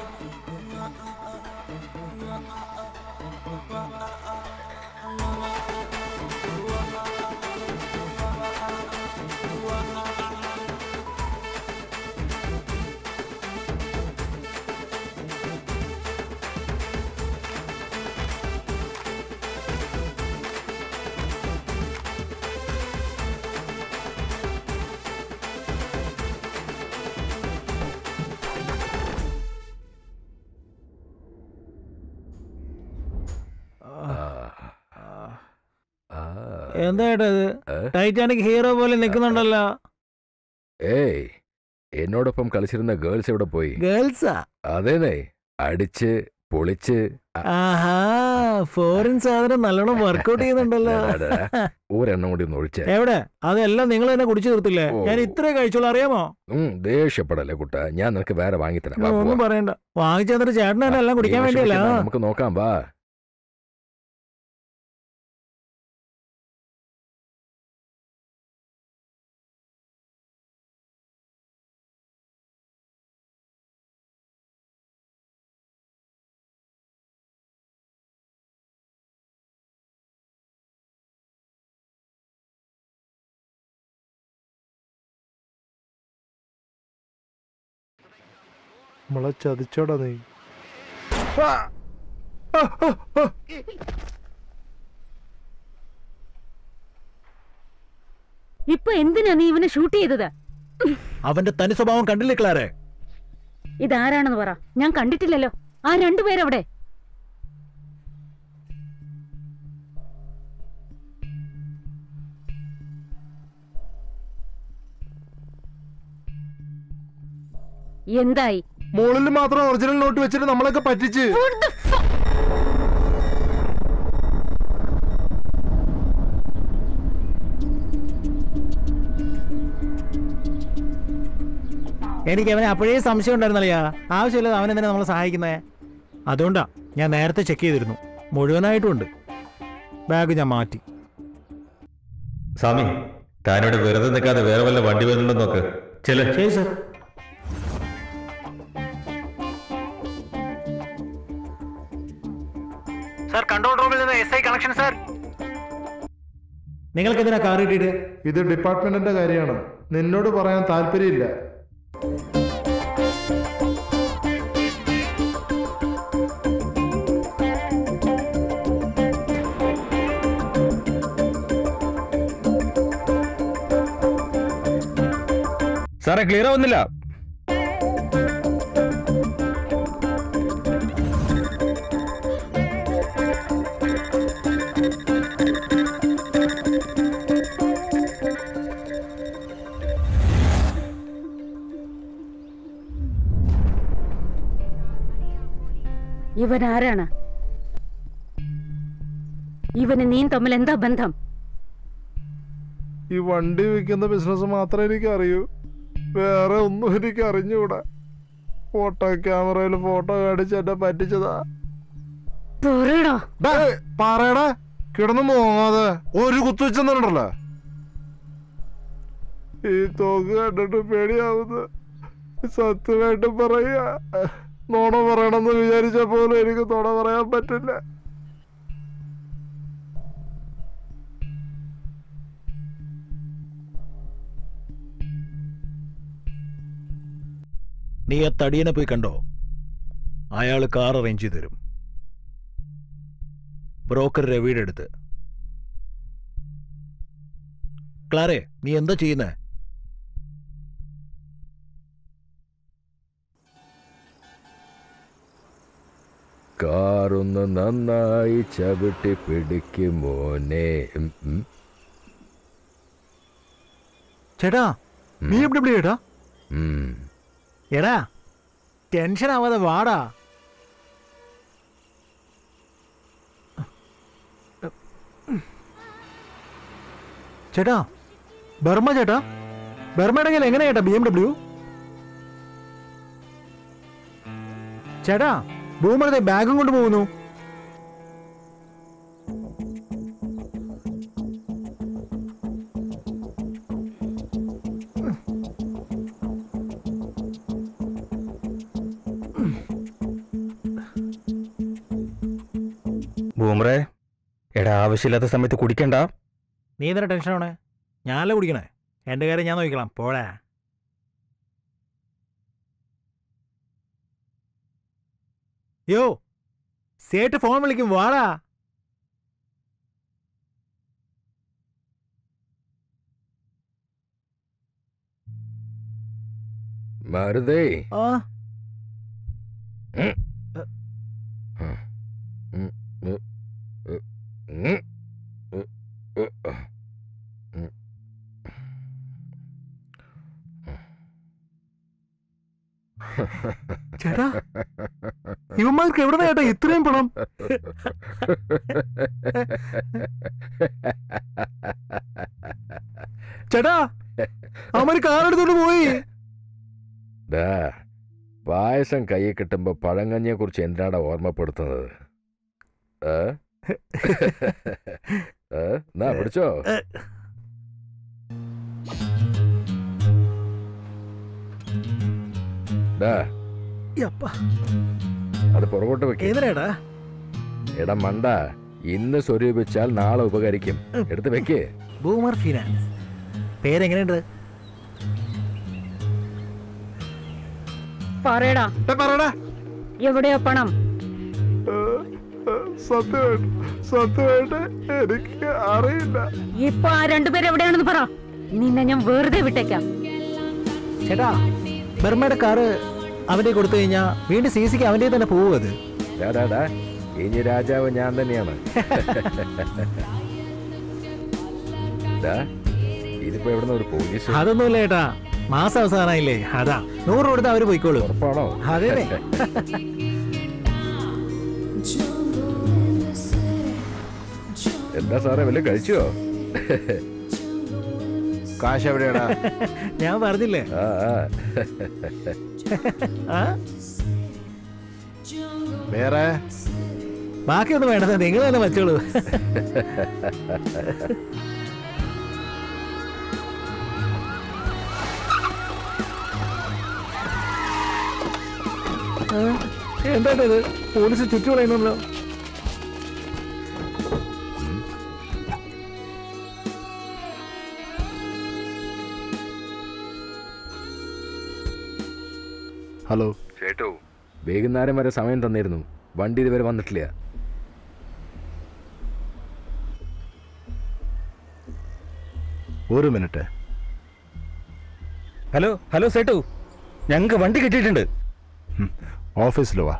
എന്താ ഏട്ടാ ഇത് ടൈറ്റാനിക് ഹീറോ പോലെ നിൽക്കുന്നുണ്ടല്ലോ. ഏയ് എന്നോടൊപ്പം കളിച്ചിരുന്ന ഗേൾസ് എവിടെ പോയി? ഗേൾസാ? അതേനെ, അടിച്ച് പൊളിച്ച് ആഹാ, ഫോറിൻ സാധനം നല്ലോണം വർക്കൗട്ട് ചെയ്യുന്നുണ്ടല്ലോ. ഒരെണ്ണം കൂടി ഒന്ന് ഒഴിച്ചേ. എവിടെ? അതെല്ലാം നിങ്ങൾ തന്നെ കുടിച്ചു തീർത്തില്ലേ? ഞാൻ ഇത്രേ കഴിച്ചോളൂ, അറിയാമോ? ദേഷ്യപ്പെടല്ലേ കുട്ട, ഞാൻ നിനക്ക് വേറെ വാങ്ങിത്തരാം. ഒന്നും പറയണ്ട, വാങ്ങിച്ചെന്നിട്ട് ചേട്ടനെ എല്ലാം കുടിക്കാൻ വേണ്ടിയല്ല. നമുക്ക് നോക്കാം, വാ. നമ്മളെ ചതിച്ചോടാ നീ. ഇപ്പൊ എന്തിനാ നീ ഇവനെ ഷൂട്ട് ചെയ്തത്? അവന്റെ തനി സ്വഭാവം കണ്ടില്ലേ ക്ലാരെ? ഇതാരാണെന്ന് പറ, ഞാൻ കണ്ടിട്ടില്ലല്ലോ. ആ രണ്ടുപേരവിടെ? എന്തായി? മുകളിൽ മാത്രം ഒറിജിനൽ നോട്ട് വെച്ചിട്ട് നമ്മളൊക്കെ പറ്റിച്ച്. എനിക്ക് അവനെ അപ്പോഴേ സംശയം ഉണ്ടായിരുന്നല്ലയാ. ആവശ്യമില്ലാതെ അവൻ എന്തിനാ നമ്മളെ സഹായിക്കുന്നേ? അതുകൊണ്ടാ ഞാൻ നേരത്തെ ചെക്ക് ചെയ്തിരുന്നു, മുഴുവനായിട്ടും ഉണ്ട്. ബാഗ് ഞാൻ മാറ്റി. സ്വാമി, താനിവിടെ വെറുതെ നിൽക്കാതെ വേറെ വല്ല വണ്ടി വരുന്നുണ്ടോ നോക്ക്. ശരി സർ. സാർ, കൺട്രോൾ റൂമിൽ നിന്ന് SI കണക്ഷൻ സാർ. നിങ്ങൾക്ക് എന്തിനാ കാർ കിട്ടിയിട്ട്? ഇത് ഡിപ്പാർട്ട്മെന്റിന്റെ കാര്യമാണ്, നിന്നോട് പറയാൻ താല്പര്യമില്ല. സാറേ, ക്ലിയർ ആവുന്നില്ല. ഇവൻ ആരാണ്? ഇവന് നീ തമ്മിൽ എന്താ ബന്ധം? ഈ വണ്ടി വിൽക്കുന്ന ബിസിനസ് മാത്രമേ എനിക്ക് അറിയൂ, വേറെ ഒന്നും എനിക്ക് അറിഞ്ഞൂടാ. ഫോട്ടോ ക്യാമറയിൽ ഫോട്ടോ കാണിച്ച് എന്നെ പറ്റിച്ചതാ. പറയടാ, കിടന്നു പോകാതെ ഒരു കുത്തു വെച്ചെന്നുണ്ടല്ലോ. ഈ തോക്ക് കണ്ടിട്ട് പേടിയാവുന്നു. സത്യമായിട്ട് പറയാ, നോണ പറയണമെന്ന് വിചാരിച്ച പോലും എനിക്ക് നോണ പറയാൻ പറ്റില്ല. നീ ആ തടിയനെ പോയി കണ്ടോ? അയാൾ കാർ അറേഞ്ച് ചെയ്ത് തരും. ബ്രോക്കർ രവിയുടെ അടുത്ത്. ക്ലാരെ, നീ എന്താ ചെയ്യുന്നേ? കാറൊന്ന് നന്നായി ചവിട്ടി പിടിക്കുമോനെ. ചേട്ടാ, നീ എവിടെ ചേട്ടാ? എടാ, ടെൻഷൻ ആവാതെ വാടാ. ചേട്ടാ, ബർമ്മ ചേട്ടാ, ബർമ്മയുടെ കയ്യിൽ എങ്ങനെയാ ചേട്ടാ BMW? ചേട്ടാ, ഭൂമയുടെ ബാഗും കൊണ്ട് പോകുന്നു. ബൂമറേ, എടാ, ആവശ്യമില്ലാത്ത സമയത്ത് കുടിക്കണ്ട. നീ എന്തിനാ ടെൻഷനാണേ? ഞാനല്ലേ കുടിക്കണേ. എൻ്റെ കാര്യം ഞാൻ നോക്കിക്കോളാം. പോടാ. യോ, സേട്ട് ഫോൺ വിളിക്കും, വാടാ. മാരുതേ, ചേട്ടാ ഇവന്മാർക്ക് എവിടെ ചേട്ടാ ഇത്രയും പണം? ചേട്ടാ അവന്മാര് കാറെടുത്തോണ്ട് പോയി. പായസം കയ്യിൽ കിട്ടുമ്പോ പഴങ്കഞ്ഞിയെ കുറിച്ച് എന്തിനാണ് ഓർമ്മപ്പെടുത്തുന്നത്? എന്നാ പിടിച്ചോ. അത് പുറകോട്ട് വെക്കേടാ. എടാ മണ്ട, ഇന്ന് സ്വരൂപിച്ചാൽ നാളെ ഉപകരിക്കും. എടുത്ത് വെക്കേ. ബൂമർ ഫിനാൻസ് പേരെങ്ങനെയുണ്ട്? പറയടാ എവിടെയാ പണം? സത്യമായിട്ട് എനിക്ക് അറിയില്ല. ഇപ്പൊ ആ രണ്ടുപേരും എവിടെയാണെന്ന് പറ, നിന്നെ ഞാൻ വെറുതെ വിട്ടേക്കാം. ചേട്ടാ ബർമയുടെ കാറ് അവന്റെ കൊടുത്തു കഴിഞ്ഞാ വീണ്ടും സിസിക്ക് അവന്റെ തന്നെ പോവും. അത് ഇനി രാജാവ് ഞാൻ തന്നെയാണ്. ഇതിപ്പോ എവിടുന്ന ഒരു പോലീസ്? അതൊന്നുമില്ല ചേട്ടാ, മാസം അവസാനായില്ലേ, അതാ 100 കൊടുത്ത് അവര് പോയിക്കോളൂ. ഉറപ്പാണോ? അതെ. എന്താ സാറേ വല്ല കഴിച്ചോ? കാശ് എവിടെയാടാ? ഞാൻ പറഞ്ഞില്ലേ. വേറെ ബാക്കിയൊന്നും വേണ്ടത് നിങ്ങൾ തന്നെ വെച്ചോളൂ. എന്താ ഇത്? പോലീസ് ചുറ്റു പറയുന്നല്ലോ. ഹലോ ചേട്ടോ, വൈകുന്നേരം വരെ സമയം തന്നിരുന്നു, വണ്ടി ഇതുവരെ വന്നിട്ടില്ല. ഒരു മിനിറ്റ്. ഹലോ സേട്ടു, ഞങ്ങൾക്ക് വണ്ടി കിട്ടിയിട്ടുണ്ട്. ഓഫീസിൽ വാ.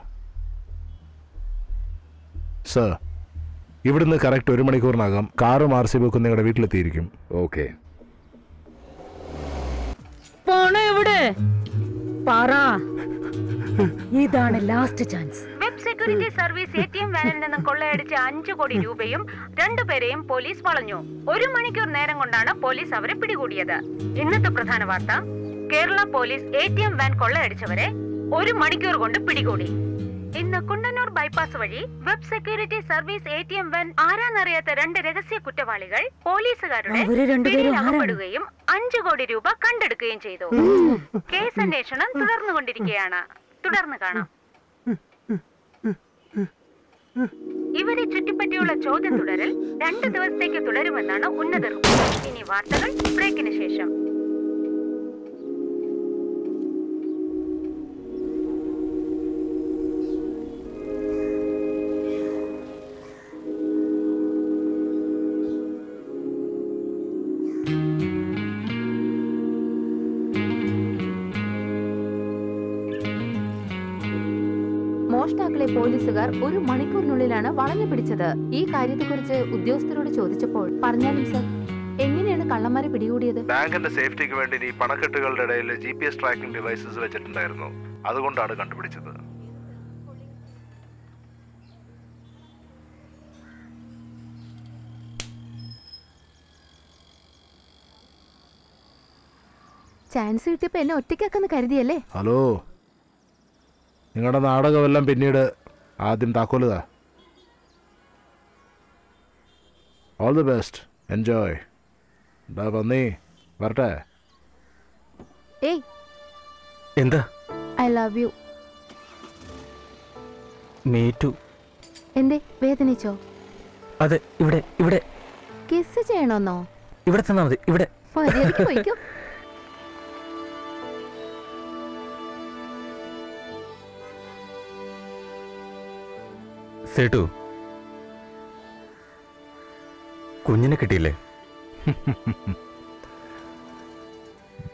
സർ, ഇവിടുന്ന് കറക്റ്റ് 1 മണിക്കൂറിനകം കാറും RC ബുക്കും നിങ്ങളുടെ വീട്ടിലെത്തിയിരിക്കും. ഓക്കെ. പണം എവിടെ? പറ. ഇതാണ് last chance. Web security service ATM വാനിൽ നിന്നും കൊള്ളയടിച്ച 5 കോടി രൂപയും 2 പേരെയും പോലീസ് വളഞ്ഞു. 1 മണിക്കൂർ നേരം കൊണ്ടാണ് പോലീസ് അവരെ പിടികൂടിയത്. ഇന്നത്തെ പ്രധാന വാർത്ത: കേരള പോലീസ് ATM വാൻ കൊള്ളയടിച്ചവരെ 1 മണിക്കൂർ കൊണ്ട് പിടികൂടി. ഇന്ന് കുണ്ടന്നൂർ ബൈപ്പാസ് വഴി web security service ATM van ആരാന്നറിയാത്ത 2 രഹസ്യ കുറ്റവാളികൾ പോലീസുകാരുടെ പിടിയിലകപ്പെടുകയും 5 കോടി രൂപ കണ്ടെടുക്കുകയും ചെയ്തു. കേസ് അന്വേഷണം തുടർന്നുകൊണ്ടിരിക്കുകയാണ്. തുടർന്ന് കാണാം. ഇവരെ ചുറ്റിപ്പറ്റിയുള്ള ചോദ്യം തുടരൽ 2 ദിവസത്തേക്ക് തുടരുമെന്നാണ് ഉന്നതർ. ഇനി വാർത്തകൾ ബ്രേക്കിന് ശേഷം. മോഷ്ടാക്കളെ പോലീസുകാർ 1 മണിക്കൂറിനുള്ളിലാണ് വളഞ്ഞു പിടിച്ചത്. ഈ കാര്യത്തെക്കുറിച്ച് ഉദ്യോഗസ്ഥരോട് ചോദിച്ചപ്പോൾ പറഞ്ഞാലും സർ, എങ്ങനെയാണ് കള്ളന്മാരെ പിടികൂടിയത്? ബാങ്കിന്റെ സേഫ്റ്റിക്ക് വേണ്ടി ഈ പണക്കെട്ടുകളുടെ ഇടയിൽ GPS ട്രാക്കിംഗ് ഡിവൈസസ് വെച്ചിട്ടുണ്ടായിരുന്നു. അതുകൊണ്ടാണ് കണ്ടുപിടിച്ചത്. ചാൻസ് കിട്ടിയപ്പോ എന്നെ ഒറ്റയ്ക്കാക്കെന്ന് കരുതിയല്ലേ? ഹലോ, നിങ്ങളുടെ നാടകമെല്ലാം പിന്നീട്. ആദ്യം താക്കോലുതാ. All the best, enjoy. വന്നീ വരട്ടെ. ഏയ്, എന്താ? I love you. Me too. എന്തേ, വേദനിച്ചോ? അതെ, ഇവിടെ കിസ് ചെയ്യണമെന്നോ? ഇവിടെ തന്നാ മതി. ഇവിടെ പോയിക്കോ. സേട്ടു, കുഞ്ഞിനെ കിട്ടിയില്ലേ?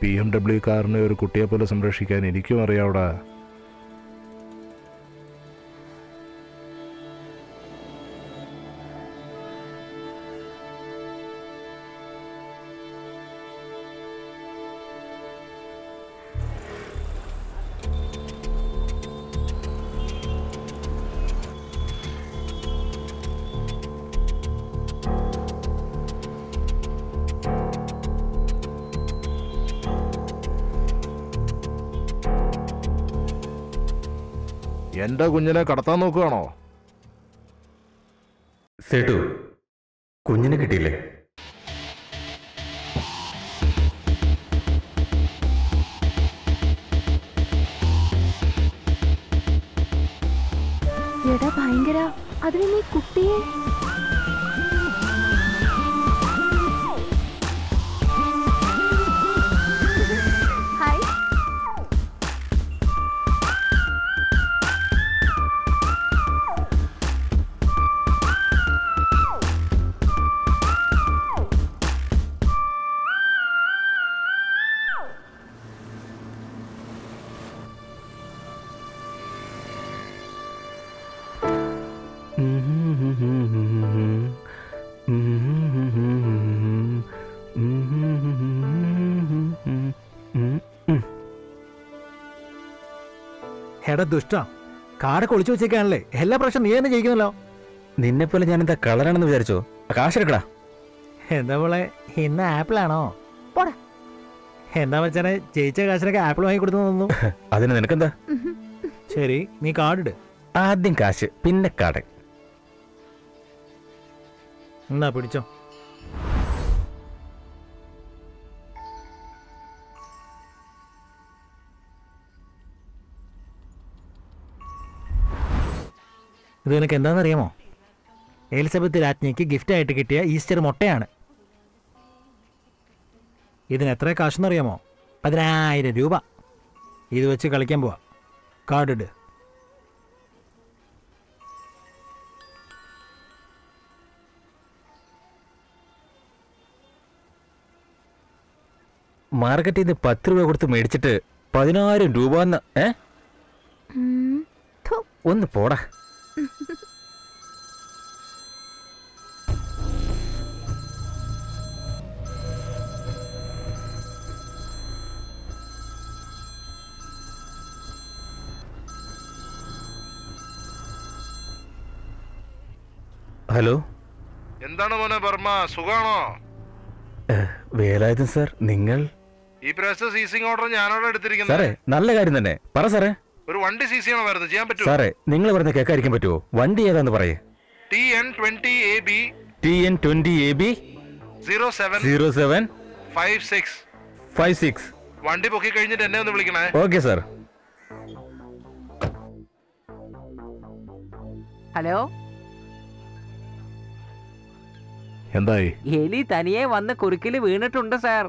BMW കാറിനെ ഒരു കുട്ടിയെ പോലെ സംരക്ഷിക്കാൻ എനിക്കും അറിയാവടാ. എന്റെ കുഞ്ഞിനെ കടത്താൻ നോക്കുകയാണോ? സേട്ടു, കുഞ്ഞിനെ കിട്ടിയില്ലേ? എടാ ഭയങ്കര, അതിന് നീ കുട്ടിയെ ഹായ്. എടാ ദുഷ്ട, കാടൊക്കെ ഒളിച്ചു വെച്ചേക്കാണല്ലേ, എല്ലാ പ്രാവശ്യം നീ തന്നെ ജയിക്കുന്നല്ലോ. നിന്നെ പോലെ ഞാൻ എന്താ കളറാണെന്ന് വിചാരിച്ചോ? കാശെടുക്കടാ. എന്താ പോലെ ഇന്ന് ആപ്പിളാണോ? പോടാ. എന്താ വെച്ചാൽ ജയിച്ച കാശിനൊക്കെ ആപ്പിൾ വാങ്ങി കൊടുത്തു തോന്നുന്നു. അതിന് നിനക്കെന്താ? ശരി, നീ കാർഡിട്. ആദ്യം കാശ്, പിന്നെ കാട്. എന്നാ പിടിച്ചോ. ഇത് നിനക്ക് എന്താണെന്നറിയാമോ? എലിസബത്ത് രാജ്ഞിക്ക് ഗിഫ്റ്റായിട്ട് കിട്ടിയ ഈസ്റ്റർ മുട്ടയാണ്. ഇതിന് എത്ര കാശെന്നറിയാമോ? 10,000 രൂപ. ഇത് വെച്ച് കളിക്കാൻ പോവാ. കാർഡിട്. മാർക്കറ്റിൽ നിന്ന് 10 രൂപ കൊടുത്ത് മേടിച്ചിട്ട് 10,000 രൂപ. ഒന്ന് പോടാ. ഹലോ, എന്താണ് മോനെ വർമ്മ, സുഖാണോ? വേലായുധൻ സാർ, നിങ്ങൾ? ഈ പ്രാവശ്യത്തെ സീസിംഗ് ഓർഡർ ഞാനോടെ എടുത്തിരിക്കുന്നത്. സാറേ, നല്ല കാര്യം തന്നെ. പറ സാറേ. ഒരു വണ്ടി സീസ് ചെയ്യണമായിരുന്നു, ചെയ്യാൻ പറ്റുമോ? സാറേ, നിങ്ങൾ പറഞ്ഞ കേൾക്കാതിരിക്കാൻ പറ്റുമോ? വണ്ടി ഏതാന്ന് പറയേ. TN20AB 0756. വണ്ടി പൊക്കി കഴിഞ്ഞിട്ട് എന്നെ ഒന്ന് വിളിക്കണേ. Okay sir. ഹലോ, എന്തായി? എലി തനിയെ വന്ന് കുറുക്കില് വീണിട്ടുണ്ട് സാർ.